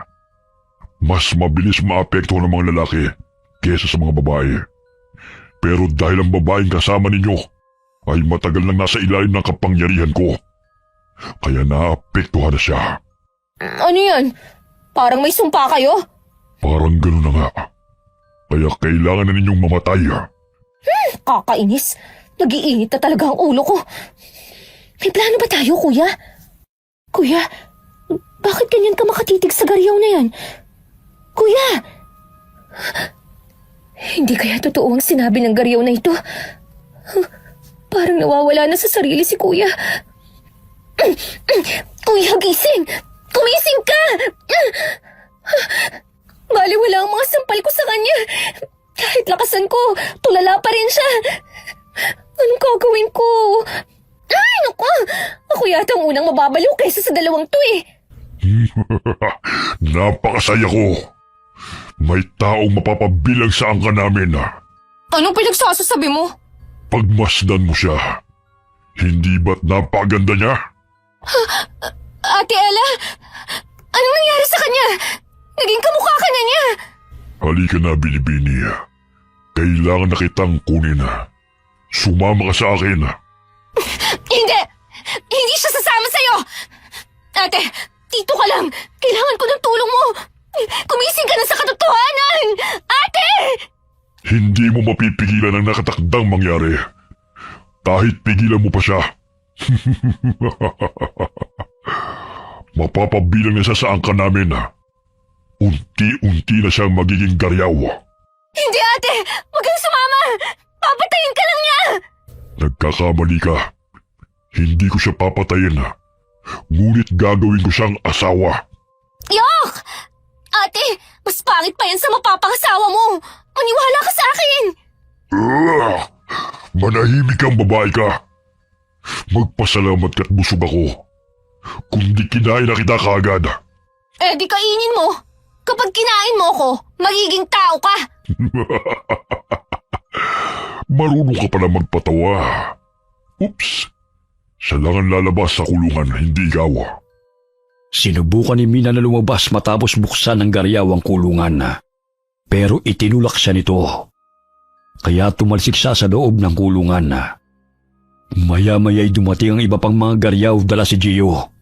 Mas mabilis maapektuhan ng mga lalaki kesa sa mga babae. Pero dahil ang babaeng kasama ninyo ay matagal nang nasa ilalim ng kapangyarihan ko, kaya naapektuhan na siya. Ano yan? Parang may sumpa kayo? Parang gano'n na nga. Kaya kailangan na ninyong mamatay. Kakainis. Nag-iinit na talaga ang ulo ko. May plano ba tayo, kuya? Kuya, bakit ganyan ka makatitig sa garyaw na yan? Kuya! Hindi kaya totoo ang sinabi ng garyaw na ito? Parang nawawala na sa sarili si kuya. Kuya, gising! Kumising ka! Baliwala ang mga sampal ko sa kanya. Kahit lakasan ko, tulala pa rin siya. Anong gagawin ko? Ay, naku! Ako yata ang unang mababaliw kaysa sa dalawang to Napakasaya ko. May taong mapapabilang sa angka namin. Anong pinagsasasabi mo? Pagmasdan mo siya, hindi ba't napakaganda niya? Ate Ella, anong nangyari sa kanya? Naging kamukha ka na niya. Halika na, Binibini. Kailangan na kitang kunin. Sumama ka sa akin. Hindi! Hindi siya sasama sa'yo! Ate, dito ka lang. Kailangan ko ng tulong mo. Kumising ka na sa katotohanan! Ate! Hindi mo mapipigilan ang nakatakdang mangyari. Kahit pigilan mo pa siya. Mapapabilang na siya sa angka namin. Unti-unti na siyang magiging garyaw. Hindi, ate! Huwag kang sumama! Papatayin ka lang niya! Nagkakamali ka. Hindi ko siya papatayin. Ngunit gagawin ko siyang asawa. Yok! Ate, mas pangit pa yan sa mapapangasawa mo. Maniwala ka sa akin! Manahimik kang babae ka. Magpasalamat ka't busog ako. Kundi kinain na kita kaagad. Eh di kainin mo. Kapag kinain mo ko, magiging tao ka. Marunong ka pala magpatawa. Oops. Siya lang ang lalabas sa kulungan, hindi ikaw. Sinubukan ni Mina na lumabas matapos buksan ng garyaw ang kulungan. Pero itinulak siya nito. Kaya tumalsik siya sa loob ng kulungan. Maya-maya'y dumating ang iba pang mga garyaw dala si Gio.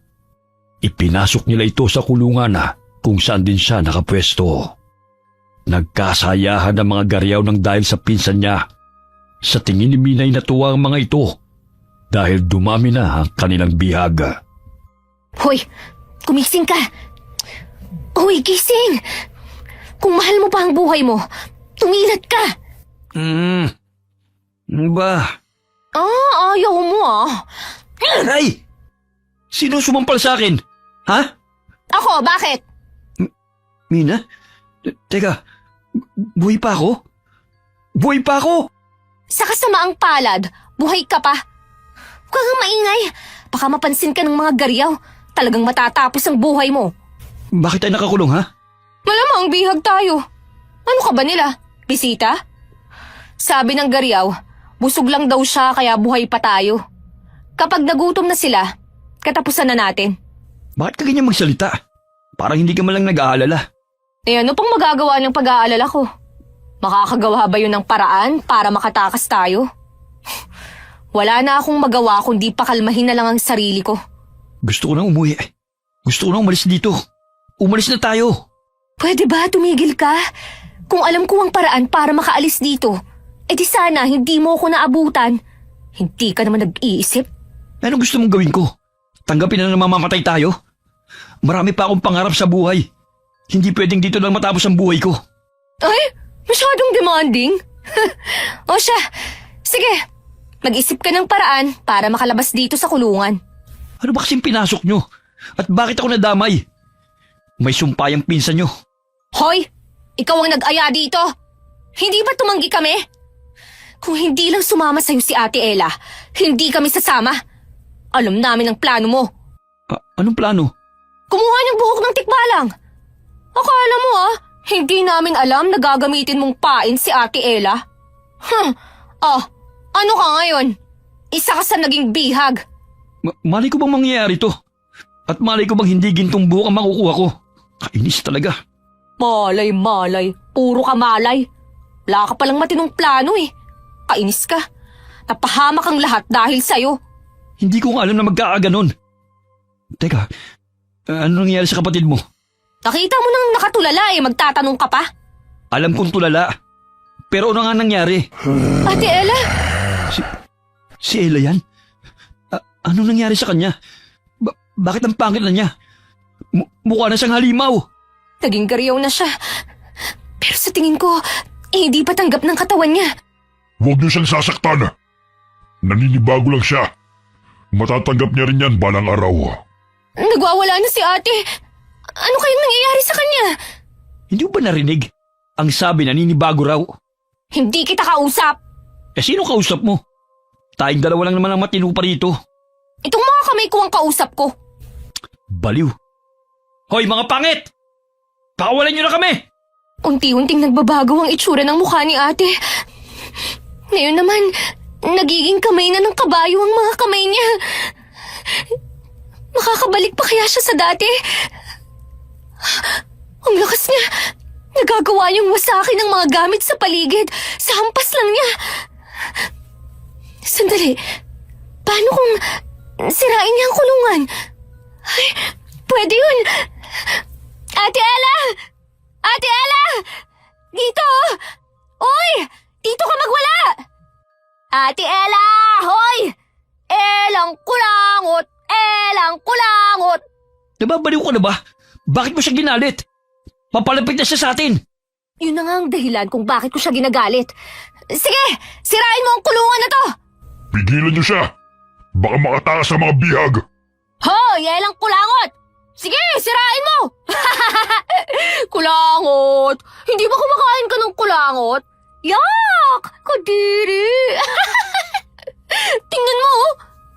Ipinasok nila ito sa kulungan kung saan din siya nakapwesto. Nagkasayahan ang mga garyaw ng dahil sa pinsan niya. Sa tingin ni Mina ay natuwa ang mga ito dahil dumami na ang kanilang bihag. Hoy, kumising ka. Hoy, gising. Kung mahal mo pa ang buhay mo, tumilat ka. Ba? Ayaw mo Ay! Sino sumampal sa akin? Ha? Ako, bakit? Mina? Teka, buhay pa ako? Buhay pa ako? Sa kasamaang palad, buhay ka pa. Huwag kang maingay. Baka mapansin ka ng mga garyaw. talagang matatapos ang buhay mo. Bakit tayo nakakulong, ha? Malamang bihag tayo. Ano ka ba nila? Bisita? Sabi ng Gariaw, busog lang daw siya kaya buhay pa tayo. Kapag nagutom na sila, katapusan na natin. Bakit ka ganyan magsalita? Parang hindi ka man lang nag-aalala. Eh ano pang magagawa ng pag-aalala ko? Makakagawa ba yun ng paraan para makatakas tayo? Wala na akong magawa kundi pakalmahin na lang ang sarili ko. Gusto ko nang umuwi. Gusto ko nang umalis dito. Umalis na tayo. Pwede ba tumigil ka? Kung alam ko ang paraan para makaalis dito, di sana hindi mo ako naabutan. Hindi ka naman nag-iisip. Anong gusto mong gawin ko? Tanggapin na mamamatay tayo? Marami pa akong pangarap sa buhay. Hindi pwedeng dito lang matapos ang buhay ko. Ay, masyadong demanding. O siya, sige, mag-isip ka ng paraan para makalabas dito sa kulungan. Ano ba kasing pinasok nyo? At bakit ako nadamay? May sumpayang pinsan nyo. Hoy, ikaw ang nag-aya dito. Hindi ba tumanggi kami? Kung hindi lang sumama sa'yo si Ate Ella, hindi kami sasama. Alam namin ang plano mo. Anong plano? Kumuha ng buhok ng tikbalang. Akala mo hindi namin alam na gagamitin mong pain si Ate Ella. Ano ka ngayon? Isa ka sa naging bihag. Malay ko bang mangyayari to? At malay ko bang hindi gintong buhok ang makukuha ko? Kainis talaga. Malay. Puro ka malay. Wala ka palang matinong plano eh. Kainis ka. Napahamak ang lahat dahil sa'yo. Hindi ko nga alam na magkakaganon. Teka, ano nangyayari sa kapatid mo? Nakita mo nang nakatulala magtatanong ka pa? Alam kong tulala. Pero ano nga nangyari? Ate Ella? Si Ella yan? Anong nangyari sa kanya? Bakit ang pangit na niya? Mukha na siyang halimaw. Naging Gariaw na siya. Pero sa tingin ko, hindi pa tanggap ng katawan niya. Huwag niyo siyang sasaktan. Naninibago lang siya. Matatanggap niya rin yan balang araw. Nagwawala na si ate. Ano kayang nangyayari sa kanya? Hindi mo ba narinig? Ang sabi naninibago raw. Hindi kita kausap. Sino kausap mo? Tayong dalawa lang naman ang matino pa rito. Itong mga kamay ko ang kausap ko. Baliw. Hoy mga pangit! Pakawalan niyo na kami! Unti-unting nagbabago ang itsura ng mukha ni ate. Ngayon naman, nagiging kamay na ng kabayo ang mga kamay niya. Makakabalik pa kaya siya sa dati? Ang lakas niya. Nagagawa niyang wasakin ng mga gamit sa paligid. Sa hampas lang niya. Sandali. Paano kung sirain niya ang kulungan? Ay, pwede yun. Ate Ella! Ate Ella! Dito! Uy! Dito ka magwala! Ate Ella! Hoy! Elang kulangot! Elang kulangot! Nababaliw ka na ba? Bakit mo siya ginalit? Papalapit na siya sa atin. Yun na nga ang dahilan kung bakit ko siya ginagalit. Sige! Sirain mo ang kulungan na to! Pigilan niyo siya. Baka makatakas sa mga bihag. Hoy! Elang kulangot! Sige! Sirain mo! Kulangot! Hindi ba kumakain ka ng kulangot? Yak! Kadiri! Tingnan mo!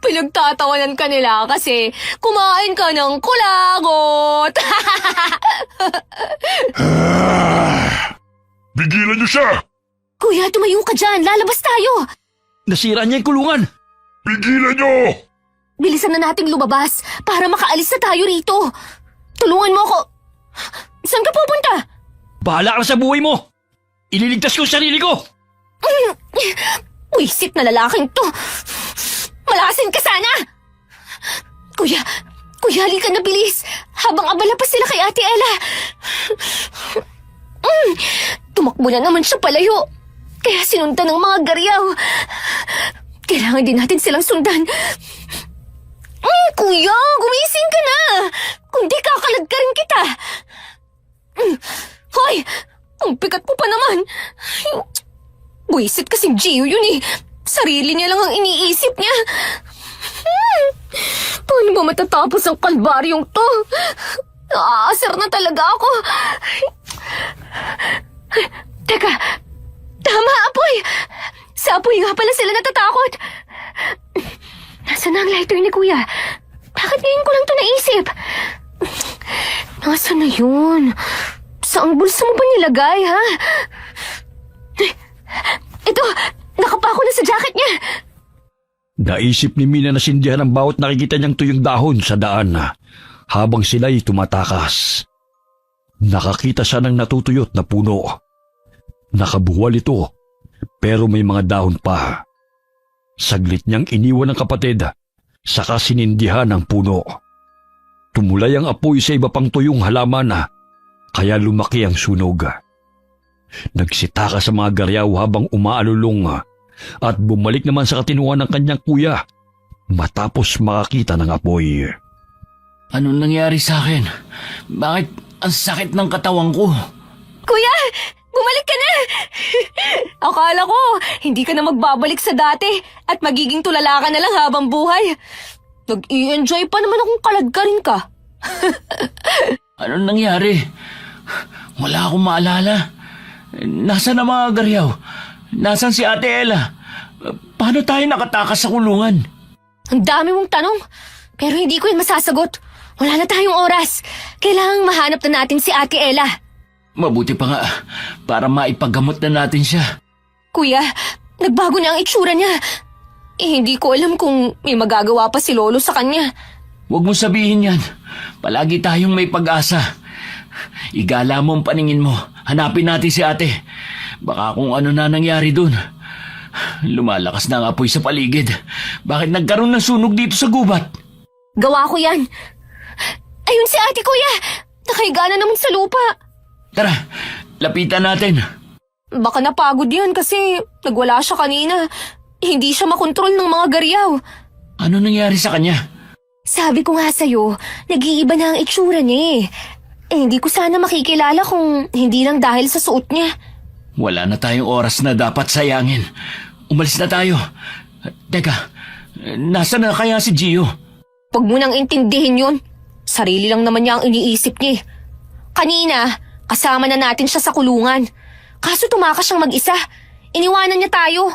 Pinagtatawanan ka nila kasi kumain ka ng kulangot! Pigilan niyo siya. Kuya, tumayo ka dyan! Lalabas tayo! Nasira niya yung kulungan. Pigilan niyo. Bilisan na nating lumabas para makaalis na tayo rito. Tulungan mo ako. Saan ka pupunta? Bahala ka sa buhay mo. Ililigtas ko ang sarili ko. Wisit na lalaking to. Malasin ka sana. Kuya, halika na bilis. Habang abala pa sila kay Ate Ella. Tumakbo na naman siya palayo. Kaya sinundan ng mga Gariaw. Kailangan din natin silang sundan. Kuya, gumising ka na. Kung di kakalag ka rin kita. Hoy, ang bigat mo pa naman. Buisit kasing Gio yun eh. Sarili niya lang ang iniisip niya. Paano ba matatapos ang kalbaryong to? Naaasar na talaga ako. Teka, tama Apoy. Sa Apoy nga pala sila natatakot. Nasaan na ang lighter ni Kuya? Bakit Bakit ngayon ko lang ito naisip? Nasaan na yun? Saang bulsa mo ba nilagay, ha? Ito, nakapako na sa jacket niya. Naisip ni Mina na sindihan ang bawat nakikita niyang tuyong dahon sa daan habang sila'y tumatakas. Nakakita siya ng natutuyot na puno. Nakabuwal ito, pero may mga dahon pa. Saglit niyang iniwan ng kapatid, saka sinindihan ang puno. Tumulay ang apoy sa iba pang tuyong halaman, kaya lumaki ang sunog. Nagsitaka sa mga garyaw habang umaalulong at bumalik naman sa katinuan ng kanyang kuya matapos makakita ng apoy. Anong nangyari sa akin? Bakit ang sakit ng katawan ko? Kuya, bumalik ka na! Akala ko, hindi ka na magbabalik sa dati at magiging tulala ka na lang habang buhay. Nag-i-enjoy pa naman akong kaladkarin ka. Anong nangyari? Wala akong maalala. Nasaan ang mga garyaw? Nasaan si Ate Ella? Paano tayo nakatakas sa kulungan? Ang dami mong tanong, pero hindi ko yan masasagot. Wala na tayong oras. Kailangang mahanap na natin si Ate Ella. Mabuti pa nga, para maipagamot na natin siya. Kuya, nagbago na ang itsura niya. Hindi ko alam kung may magagawa pa si Lolo sa kanya. Huwag mo sabihin yan. Palagi tayong may pag-asa. Igala mo ang paningin mo. Hanapin natin si ate. Baka kung ano na nangyari dun. Lumalakas na ang apoy sa paligid. Bakit nagkaroon ng sunog dito sa gubat? Gawa ko yan. Ayun si ate, kuya. Nakahiga na naman sa lupa. Tara, lapitan natin. Baka napagod yan kasi nagwala siya kanina. Hindi siya makontrol ng mga garyaw. Ano nangyari sa kanya? Sabi ko nga sa'yo, nag-iiba na ang itsura niya eh. Hindi ko sana makikilala kung hindi lang dahil sa suot niya. Wala na tayong oras na dapat sayangin. Umalis na tayo. Teka, nasa na kaya si Gio? Huwag mo nang intindihin yun. Sarili lang naman niya ang iniisip niya. Kanina, kasama na natin siya sa kulungan. Kaso tumakas siyang mag-isa. Iniwanan niya tayo.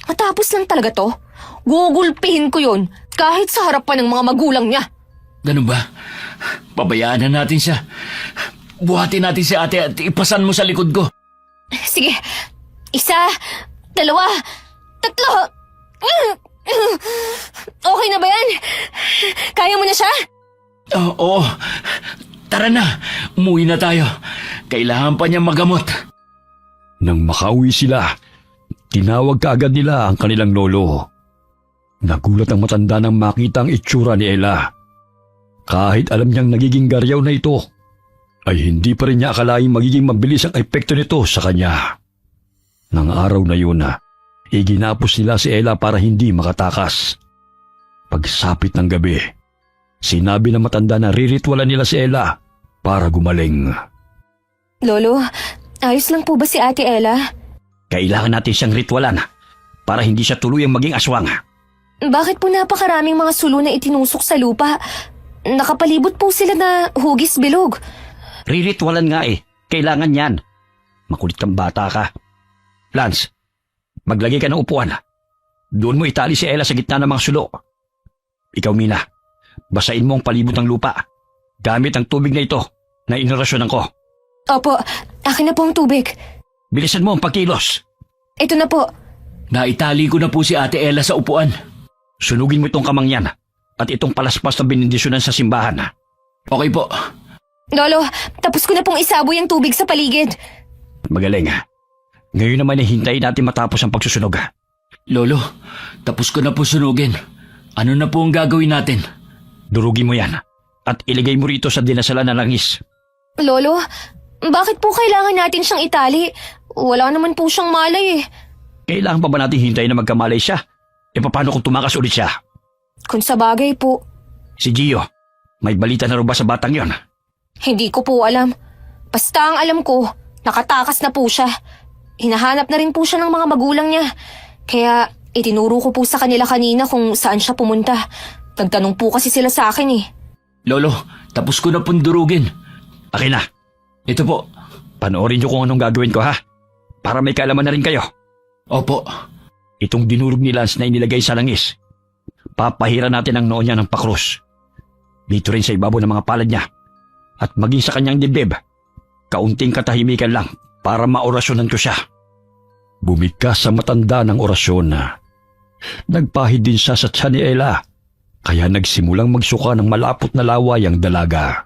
Matapos lang talaga to. Gugulpihin ko yun kahit sa harapan ng mga magulang niya. Ganun ba? Pabayaan na natin siya. Buhatin natin si ate at ipasan mo sa likod ko. Sige. 1, 2, 3. Okay na ba yan? Kaya mo na siya? Oo. Tara na. Umuwi na tayo. Kailangan pa niya magamot. Nang makauwi sila, tinawag kaagad nila ang kanilang lolo. Nagulat ang matanda nang makita ang itsura ni Ella. Kahit alam niyang nagiging garyaw na ito, ay hindi pa rin niya akalaing magiging mabilis ang epekto nito sa kanya. Nang araw na yun, iginapos nila si Ella para hindi makatakas. Pagsapit ng gabi, sinabi ng matanda na riritwalan nila si Ella para gumaling. Lolo, ayos lang po ba si Ate Ella? Kailangan natin siyang ritwalan para hindi siya tuluyang maging aswang. Bakit po napakaraming mga sulo na itinusok sa lupa? Nakapalibot po sila na hugis bilog. Riritwalan nga eh. Kailangan yan. Makulit kang bata ka. Lance, maglagay ka ng upuan. Doon mo itali si Ella sa gitna ng mga sulo. Ikaw, Mina, basain mo ang palibot ng lupa. Gamit ang tubig na ito na inorasyonan ko. Opo, akin na po ang tubig. Bilisan mo ang pagkilos. Ito na po. Naitali ko na po si Ate Ella sa upuan. Sunugin mo itong kamang yan at itong palaspas na binindisyonan sa simbahan. Okay po. Lolo, tapos ko na pong isaboy ang tubig sa paligid. Magaling. Ngayon naman hintayin natin matapos ang pagsusunog. Lolo, tapos ko na po sunugin. Ano na po ang gagawin natin? Durugin mo yan at iligay mo rito sa dinasalan na langis. Lolo, bakit po kailangan natin siyang itali? Wala naman po siyang malay eh. Kailangan pa ba natin hintayin na magkamalay siya? E paano kung tumakas ulit siya? Kung sa bagay po. Si Gio, may balita na rin ba sa batang yon? Hindi ko po alam. Basta ang alam ko, nakatakas na po siya. Hinahanap na rin po siya ng mga magulang niya. Kaya itinuro ko po sa kanila kanina kung saan siya pumunta. Nagtanong po kasi sila sa akin eh. Lolo, tapos ko na pong durugin. Akin na. Ito po. Panoorin niyo kung anong gagawin ko ha. Para may kaalaman na rin kayo. Opo. Itong dinurog ni Lance na inilagay sa langis. Ipapahira natin ang noo niya ng pakros. Dito rin sa ibabaw ng mga palad niya. At maging sa kanyang dibdib, kaunting katahimikan lang para maorasyonan ko siya. Bumigkas sa matanda ng orasyon. Nagpahid din siya sa tiyan ni Ella, kaya nagsimulang magsuka ng malapot na laway ang dalaga.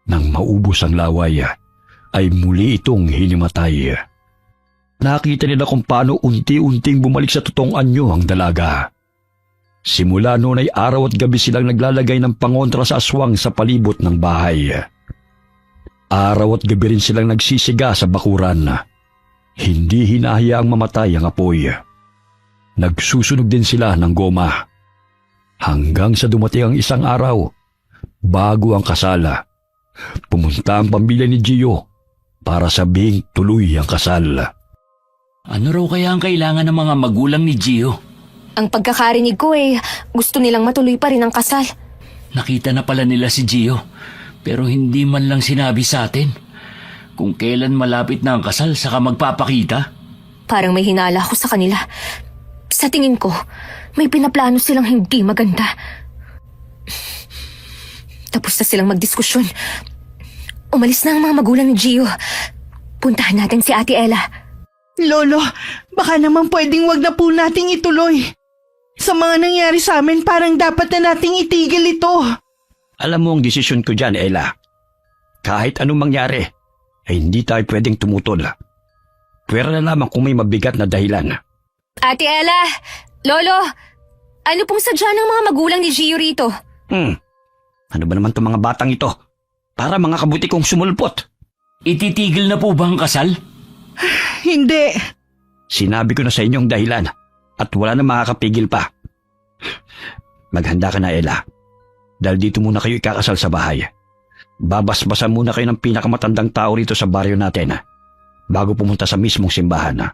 Nang maubos ang laway, ay muli itong hinimatay. Nakita nila kung paano unti-unting bumalik sa totoong anyo ang dalaga. Simula noon ay araw at gabi silang naglalagay ng pangontra sa aswang sa palibot ng bahay. Araw at gabi rin silang nagsisiga sa bakuran. Hindi hinahayaang mamatay ang apoy. Nagsusunog din sila ng goma. Hanggang sa dumating ang isang araw, bago ang kasala, pumunta ang pamilya ni Gio para sabihing tuloy ang kasal. Ano raw kaya ang kailangan ng mga magulang ni Gio? Ang pagkakarinig ko gusto nilang matuloy pa rin ang kasal. Nakita na pala nila si Gio, pero hindi man lang sinabi sa atin. Kung kailan malapit na ang kasal saka magpapakita. Parang may hinala ako sa kanila. Sa tingin ko, may pinaplano silang hindi maganda. Tapos na silang magdiskusyon. Umalis na ang mga magulang ni Gio. Puntahan natin si Ate Ella. Lolo, baka naman pwedeng wag na po nating ituloy. Sa mga nangyari sa amin, parang dapat na nating itigil ito. Alam mo ang desisyon ko dyan, Ella. Kahit anong mangyari, ay hindi tayo pwedeng tumutol. Pwera na lamang kung may mabigat na dahilan. Ate Ella! Lolo! Ano pong sadya ng mga magulang ni Gio rito? Ano ba naman itong mga batang ito? Para mga kabuti kong sumulpot. Ititigil na po ba ang kasal? Hindi. Sinabi ko na sa inyong dahilan at wala na makakapigil pa. Maghanda ka na, Ella. Dahil dito muna kayo ikakasal sa bahay. Babasbasan muna kayo ng pinakamatandang tao rito sa baryo natin bago pumunta sa mismong simbahan.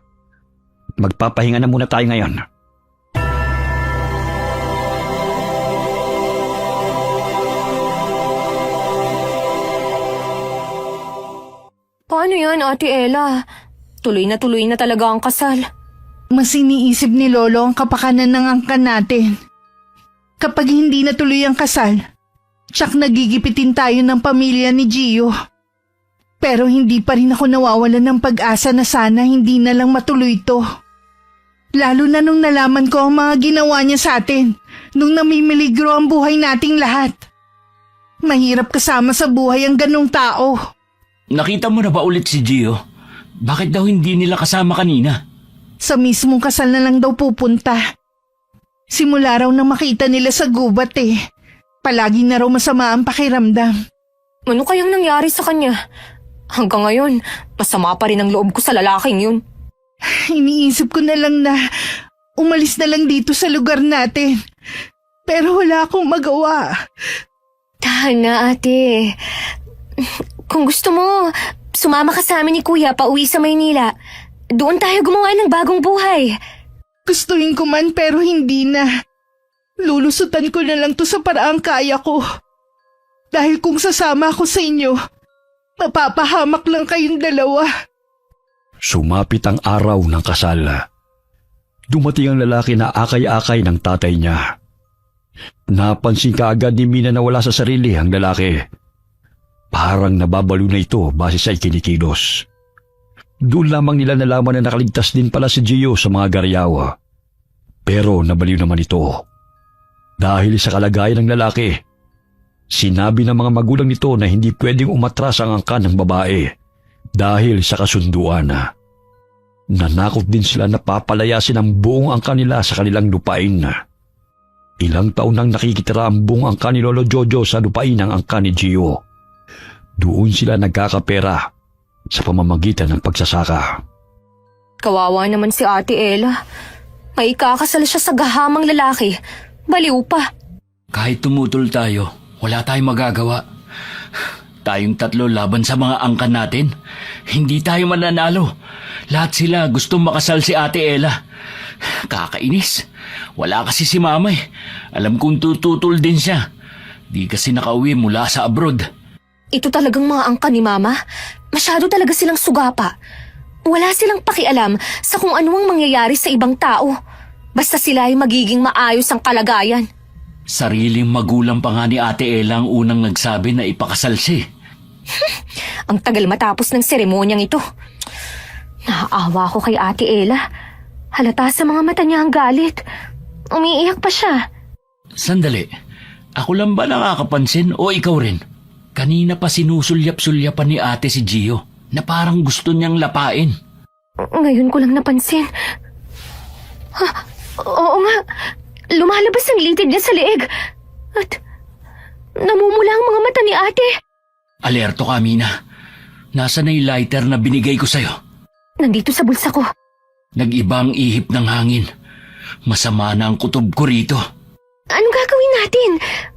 Magpapahinga na muna tayo ngayon. Paano yan, Ate Ella? Tuloy na talaga ang kasal. Mas iniisip ni Lolo ang kapakanan ng angkan natin. Kapag hindi natuloy ang kasal, tsak nagigipitin tayo ng pamilya ni Gio. Pero hindi pa rin ako nawawalan ng pag-asa na sana hindi na lang matuloy to. Lalo na nung nalaman ko ang mga ginawa niya sa atin, nung namimiligro ang buhay nating lahat. Mahirap kasama sa buhay ang ganong tao. Nakita mo na ba ulit si Gio? Bakit daw hindi nila kasama kanina? Sa mismong kasal na lang daw pupunta. Simula raw na makita nila sa gubat Palagi na raw masama ang pakiramdam. Ano kayang nangyari sa kanya? Hanggang ngayon, masama pa rin ang loob ko sa lalaking yun. Iniisip ko na lang na umalis na lang dito sa lugar natin. Pero wala akong magawa. Tahan na, ate. Kung gusto mo, sumama ka sa amin ni Kuya pauwi sa Maynila. Doon tayo gumawa ng bagong buhay. Gustuhin ko man pero hindi na. Lulusutan ko na lang to sa paraang kaya ko. Dahil kung sasama ako sa inyo, mapapahamak lang kayong dalawa. Sumapit ang araw ng kasal. Dumating ang lalaki na akay-akay ng tatay niya. Napansin kaagad ni Mina na wala sa sarili ang lalaki. Parang nababalo na ito base sa ikinikilos. Doon lamang nila nalaman na nakaligtas din pala si Gio sa mga garyawa. Pero nabaliw naman ito. Dahil sa kalagayan ng lalaki, sinabi ng mga magulang nito na hindi pwedeng umatras ang angkan ng babae dahil sa kasunduan. Nanakot din sila na papalayasin ang buong angkan nila sa kanilang lupain. Ilang taon nang nakikitira ang buong angkan ni Lolo Jojo sa lupain ng angkan ni Gio. Doon sila nagkakapera sa pamamagitan ng pagsasaka. Kawawa naman si Ate Ella. May ikakasal siya sa gahamang lalaki. Baliw pa. Kahit tumutol tayo, wala tayong magagawa. Tayong tatlo laban sa mga angkan natin. Hindi tayo mananalo. Lahat sila gustong makasal si Ate Ella. Kakainis. Wala kasi si Mama Alam kong tututol din siya. Di kasi nakauwi mula sa abroad. Ito talagang mga angkan ni Mama. Masyado talaga silang sugapa. Wala silang pakialam sa kung ano ang mangyayari sa ibang tao. Basta sila ay magiging maayos ang kalagayan. Sariling magulang pa nga ni Ate Ella ang unang nagsabi na ipakasal siya. Ang tagal matapos ng seremonyang ito. Naaawa ko kay Ate Ella. Halata sa mga mata niya ang galit. Umiiyak pa siya. Sandali, ako lang ba nakakapansin o ikaw rin? Kanina pa sinusulyap-sulyapan ni ate si Gio na parang gusto niyang lapain. Ngayon ko lang napansin. Ha, oo nga. Lumalabas ang litid niya sa leeg. At namumula ang mga mata ni ate. Alerto ka, Mina. Nasaan na yung lighter na binigay ko sa'yo? Nandito sa bulsa ko. Nag-iba ang ihip ng hangin. Masama na ang kutob ko rito. Anong gagawin natin?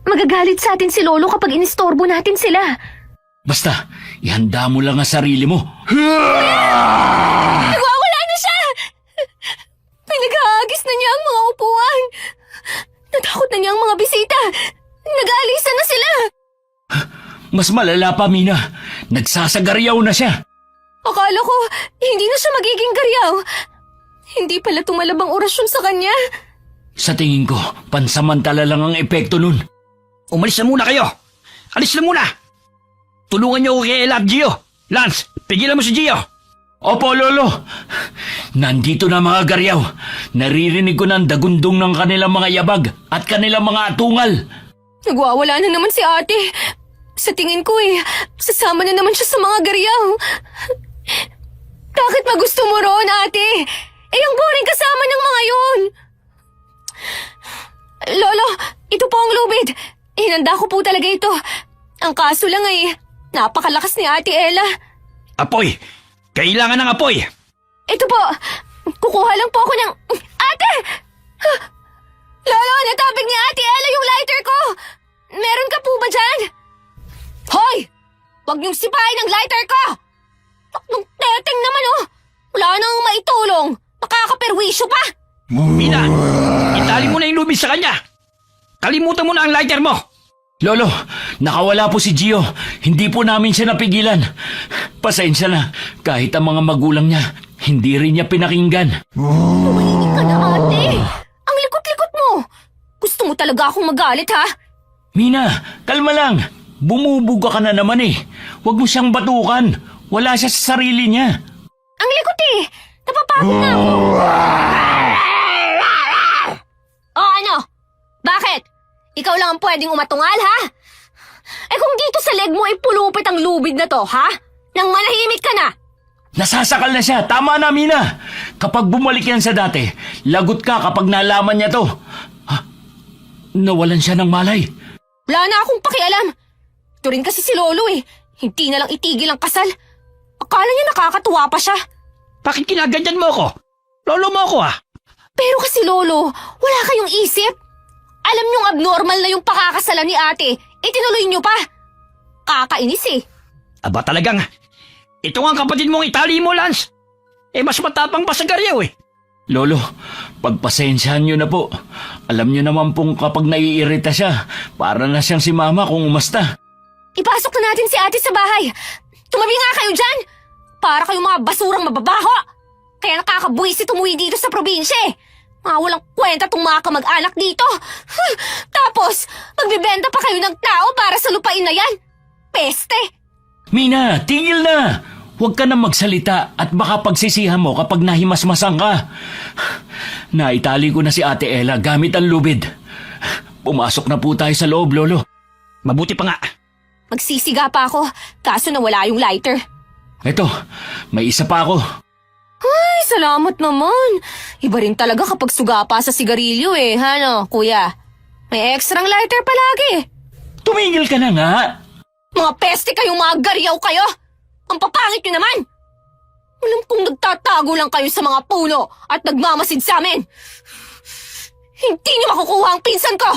Magagalit sa atin si Lolo kapag inistorbo natin sila. Basta, ihanda mo lang ang sarili mo. Nagwawala na siya! Pinag-aagis na niya ang mga upuan. Natakot na niya ang mga bisita. Nag-aalisan na sila. Mas malala pa, Mina. Nagsasagaryaw na siya. Akala ko, hindi na siya magiging garyaw. Hindi pala tumalabang orasyon sa kanya. Sa tingin ko, pansamantala lang ang epekto nun. Umalis na muna kayo! Alis na muna! Tulungan niyo ako kay Ella at Gio! Lance, pigilan mo si Gio! Opo, Lolo. Nandito na mga garyaw. Naririnig ko ng dagundong ng kanilang mga yabag at kanilang mga atungal. Nagwawala na naman si ate. Sa tingin ko sasama na naman siya sa mga garyaw. Bakit magusto mo roon, ate? Ang boring kasama ng mga yun. Lolo, ito po ang lubid. Hinanda ko po talaga ito. Ang kaso lang napakalakas ni Ate Ella. Apoy! Kailangan ng apoy! Ito po, kukuha lang po ako ng... Ate! Lolo, natabig ni Ate Ella yung lighter ko. Meron ka po ba dyan? Hoy! Huwag niyong sipahin ang lighter ko! Taknong teteng naman Wala nang maitulong. Makakaperwisyo pa. Mina! Itali mo na yung lubid sa kanya! Kalimutan mo na ang lighter mo! Lolo, nakawala po si Gio. Hindi po namin siya napigilan. Pasensya na. Kahit ang mga magulang niya, hindi rin niya pinakinggan. Tumahimik ka na, ate. Ang likot-likot mo. Gusto mo talaga akong magalit, ha? Mina, kalma lang. Bumubuga ka na naman eh. Huwag mo siyang batukan. Wala siya sa sarili niya. Ang likot Napapagod na ako. O ano? Bakit? Ikaw lang ang pwedeng umatungal, ha? Kung dito sa leg mo pulupit ang lubid na to, ha? Nang manahimik ka na. Nasasakal na siya. Tama na, Mina. Kapag bumalik yan sa dati, lagot ka kapag nalaman niya to. Ha? Nawalan siya ng malay. Wala na akong pakialam. Ito rin kasi si Lolo Hindi na lang itigil ang kasal. Akala niya nakakatuwa pa siya. Bakit kinaganyan mo ako? Lolo mo ako Pero kasi Lolo, wala kayong isip. Alam niyong abnormal na yung pakakasalan ni ate. Tinuloy niyo pa. Kakainis Aba talagang, ito nga ang kapatid mong itali mo, Lance. Mas matapang pa sa garyaw Lolo, pagpasensyahan niyo na po. Alam niyo naman pong kapag naiirita siya, para na siyang si Mama kung umasta. Ipasok na natin si ate sa bahay. Tumabi nga kayo dyan. Para kayong mga basurang mababaho. Kaya nakakabuwisit umuwi dito sa probinsya Mga walang kwenta tong mga kamag-anak dito. Tapos, magbibenta pa kayo ng tao para sa lupain na yan. Peste! Mina, tigil na! Huwag ka na magsalita at baka pagsisihan mo kapag nahimasmasan ka. Naitali ko na si Ate Ella gamit ang lubid. Pumasok na po tayo sa loob, Lolo. Mabuti pa nga. Magsisiga pa ako, kaso nawala yung lighter. Eto, may isa pa ako. Ay, salamat naman. Iba rin talaga kapag suga pa sa sigarilyo Hano, kuya? May extrang lighter palagi. Tumigil ka na nga. Mga peste kayong mga garyaw kayo. Ang papangit nyo naman. Alam kong nagtatago lang kayo sa mga puno at nagmamasid sa amin. Hindi nyo makukuha ang pinsan ko.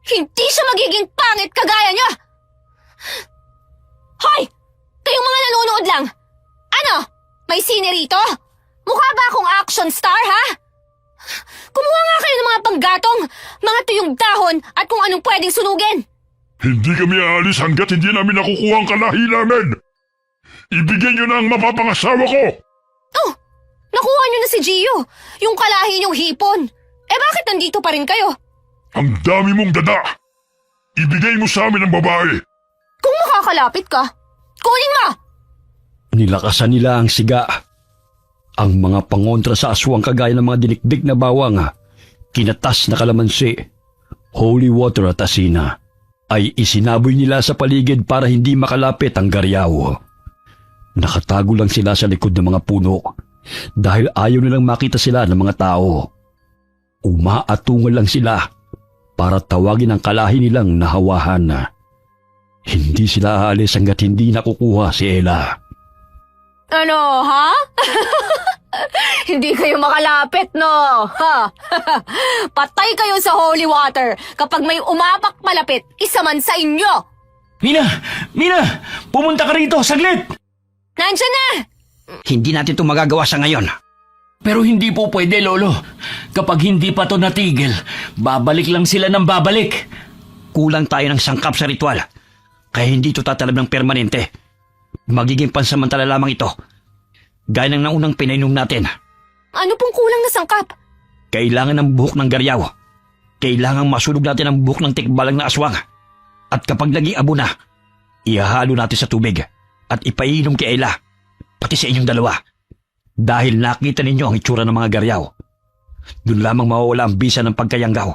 Hindi siya magiging pangit kagaya nyo. Hoy! Kayong mga nanonood lang. Ano? May sine rito? Mukha ba akong action star, ha? Kumuha nga kayo ng mga panggatong, mga tuyong dahon at kung anong pwedeng sunugin. Hindi kami aalis hanggat hindi namin nakukuha ang kalahi namin. Ibigay niyo na ang mapapangasawa ko. Oh, nakuha nyo na si Gio. Yung kalahi niyong hipon. Bakit nandito pa rin kayo? Ang dami mong dada! Ibigay mo sa amin ang babae! Kung makakalapit ka, kunin mo! Nilakasan nila ang siga. Ang mga pangontra sa aswang kagaya ng mga dinikdik na bawang, kinatas na kalamansi, holy water at asina, ay isinaboy nila sa paligid para hindi makalapit ang garyaw. Nakatago lang sila sa likod ng mga puno dahil ayaw nilang makita sila ng mga tao. Umaatungal lang sila para tawagin ang kalahi nilang nahawahan. Hindi sila aalis hanggat hindi nakukuha si Ella. Ano, ha? Hindi kayo makalapit, no? Ha? Patay kayo sa holy water kapag may umapak malapit, isa man sa inyo! Mina! Mina! Pumunta ka rito, saglit! Nandiyan na! Hindi natin ito magagawa sa ngayon. Pero hindi po pwede, Lolo. Kapag hindi pa to natigil, babalik lang sila ng babalik. Kulang tayo ng sangkap sa ritual. Kaya hindi ito tatalab ng permanente. Magiging pansamantala lamang ito. Gaya ng naunang pinainom natin. Ano pong kulang na sangkap? Kailangan ng buhok ng garyaw. Kailangan masunog natin ang buhok ng tikbalang na aswang. At kapag naging abo na, ihahalo natin sa tubig at ipainom kay Ella, pati sa inyong dalawa. Dahil nakita ninyo ang itsura ng mga garyaw. Doon lamang mawawala ang bisa ng pagkayanggaw.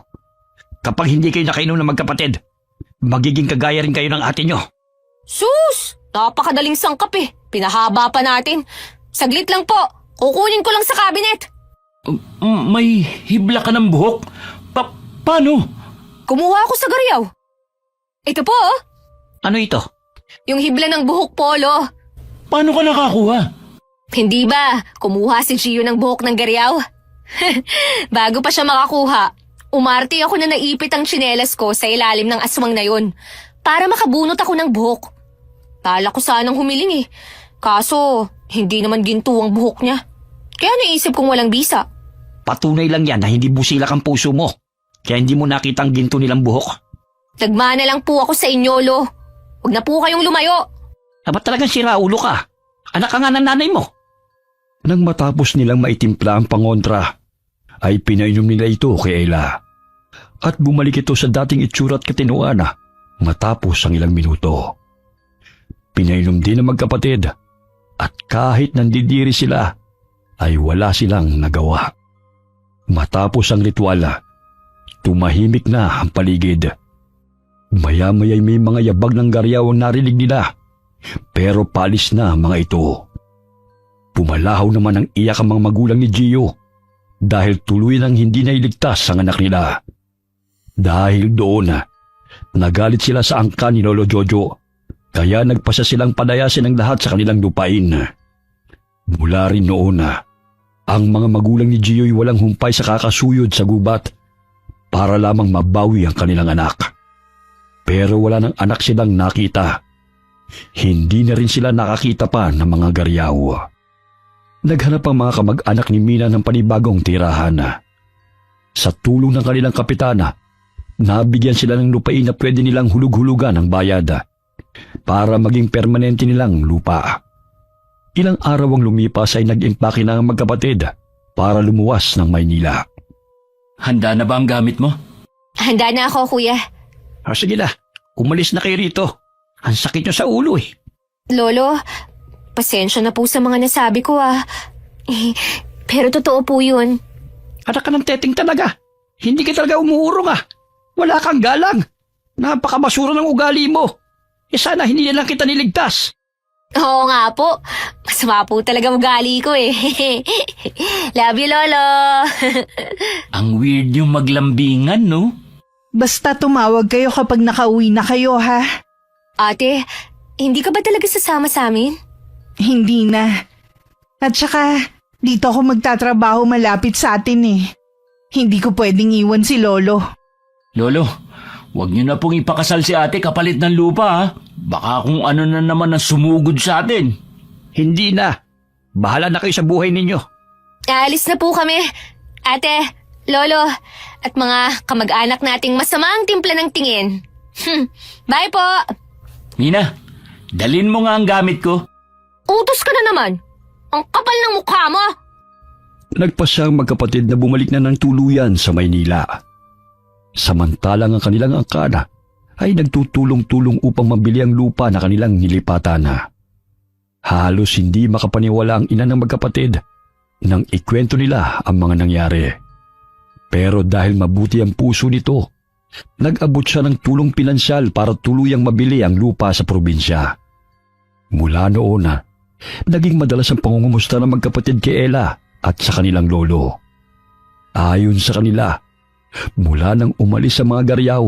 Kapag hindi kayo nakainom ng magkapatid, magiging kagaya rin kayo ng ate nyo. Sus! Napakadaling sangkap eh. Pinahaba pa natin. Saglit lang po. Kukunin ko lang sa cabinet. May hibla ka ng buhok? Paano? Kumuha ako sa garyaw. Ito po, oh. Ano ito? Yung hibla ng buhok, Polo. Paano ka nakakuha? Hindi ba? Kumuha si Gio ng buhok ng garyaw. Bago pa siya makakuha, umarte ako na naipit ang tsinelas ko sa ilalim ng aswang na yun para makabunot ako ng buhok. Tala ko sanang humiling eh. Kaso, hindi naman ginto ang buhok niya. Kaya naisip kong walang bisa. Patunay lang yan na hindi busilak ang puso mo. Kaya hindi mo nakita ang ginto nilang buhok. Nagmana lang po ako sa inyo, Lo. Huwag na po kayong lumayo. Ba't talagang siraulo ka? Anak ka nga ng nanay mo. Nang matapos nilang maitimpla ang pangontra, ay pinainom nila ito kay Ella. At bumalik ito sa dating itsura at katinuan matapos ang ilang minuto. Pinainom din ang magkapatid at kahit nandidiri sila, ay wala silang nagawa. Matapos ang ritual, tumahimik na ang paligid. Maya-maya'y may mga yabag ng garyaw ang narinig nila, pero palis na ang mga ito. Pumalahaw naman ang iyak ang mga magulang ni Gio dahil tuloy nang hindi nailigtas ang anak nila. Dahil doon, nagalit sila sa angkan ni Lolo Jojo, kaya nagpasa silang padayasin ang lahat sa kanilang lupain. Mula rin noon, ang mga magulang ni Gio'y walang humpay sa kakasuyod sa gubat para lamang mabawi ang kanilang anak. Pero wala nang anak silang nakita. Hindi na rin sila nakakita pa ng mga garyaw. Naghanap ang mga kamag-anak ni Mina ng panibagong tirahan. Sa tulong ng kanilang kapitana, nabigyan sila ng lupain na pwede nilang hulug-hulugan ang bayad para maging permanente nilang lupa. Ilang araw ang lumipas ay nag-impake na ang magkapatid para lumuwas ng Maynila. Handa na ba ang gamit mo? Handa na ako, kuya. Sige na, umalis na kayo rito. Ang sakit nyo sa ulo eh. Lolo, pasensya na po sa mga nasabi ko Pero totoo po yun. Anak ka ng teteng talaga. Hindi ka talaga umuurong Wala kang galang. Napakabasura ng ugali mo. Sana hindi na lang kita niligtas. Oo nga po. Masama po talaga ugali ko Love you, Lolo. Ang weird yung maglambingan, no? Basta tumawag kayo kapag nakauwi na kayo, ha? Ate, hindi ka ba talaga sasama sa amin? Hindi na. At saka, dito ako magtatrabaho malapit sa atin Hindi ko pwedeng iwan si Lolo. Lolo, huwag niyo na pong ipakasal si ate kapalit ng lupa, Baka kung ano na naman ang sumugod sa atin. Hindi na. Bahala na kayo sa buhay ninyo. Aalis na po kami. Ate, Lolo, at mga kamag-anak nating masama ang timpla ng tingin. Bye po! Mina, dalin mo nga ang gamit ko. Utos ka na naman. Ang kapal ng mukha mo. Nagpasyang magkapatid na bumalik na ng tuluyan sa Maynila. Samantalang ang kanilang angkana ay nagtutulong-tulong upang mabili ang lupa na kanilang nilipatan na. Halos hindi makapaniwala ang ina ng magkapatid nang ikwento nila ang mga nangyari. Pero dahil mabuti ang puso nito, nag-abot siya ng tulong pinansyal para tuluyang mabili ang lupa sa probinsya. Mula noon na, naging madalas ang pangungumusta ng magkapatid kay Ella at sa kanilang lolo. Ayon sa kanila, mula nang umalis sa mga Garyaw,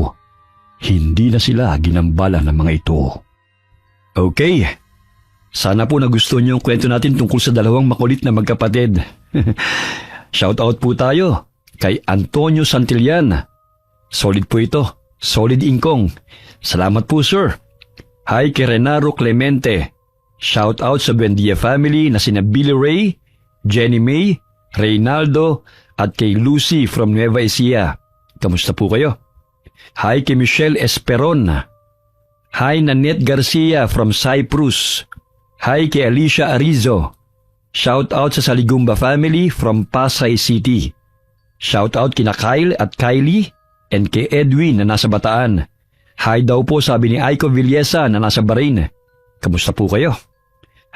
hindi na sila ginambala ng mga ito. Okay, sana po nagustuhan niyo ang kwento natin tungkol sa dalawang makulit na magkapatid. Shoutout po tayo kay Antonio Santillan. Solid po ito, solid ingkong. Salamat po sir. Hi kay Renaro Clemente. Shoutout sa Buendia family na sina Billy Ray, Jenny May, Reynaldo at kay Lucy from Nueva Ecija. Kamusta po kayo? Hi kay Michelle Esperon. Hi Nanette Garcia from Cyprus. Hi kay Alicia Arizo. Shoutout sa Saligumba family from Pasay City. Shoutout kina Kyle at Kylie and kay Edwin na nasa Bataan. Hi daw po sabi ni Aiko Villesa na nasa Bahrain. Kamusta po kayo?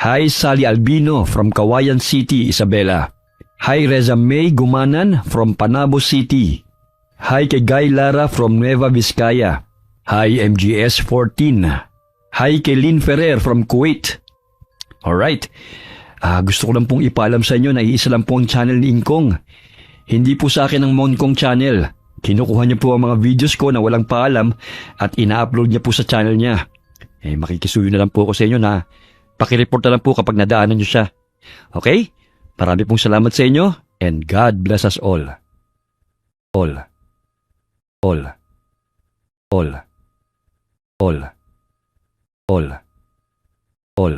Hi Sally Albino from Kawayan City, Isabela. Hi Reza May Gumanan from Panabo City. Hi kay Guy Lara from Nueva Vizcaya. Hi MGS 14. Hi kay Lynn Ferrer from Kuwait. Alright, gusto ko lang pong ipaalam sa inyo na iisa lang po ang channel ni Ingkong. Hindi po sa akin ang Monkong channel. Kinukuha niya po ang mga videos ko na walang paalam at ina-upload niya po sa channel niya. Makikisuyo na lang po ako sa inyo na pakireport na lang po kapag nadaanan niyo siya. Okay? Marami pong salamat sa inyo and God bless us all. All. All. All. All. All. All.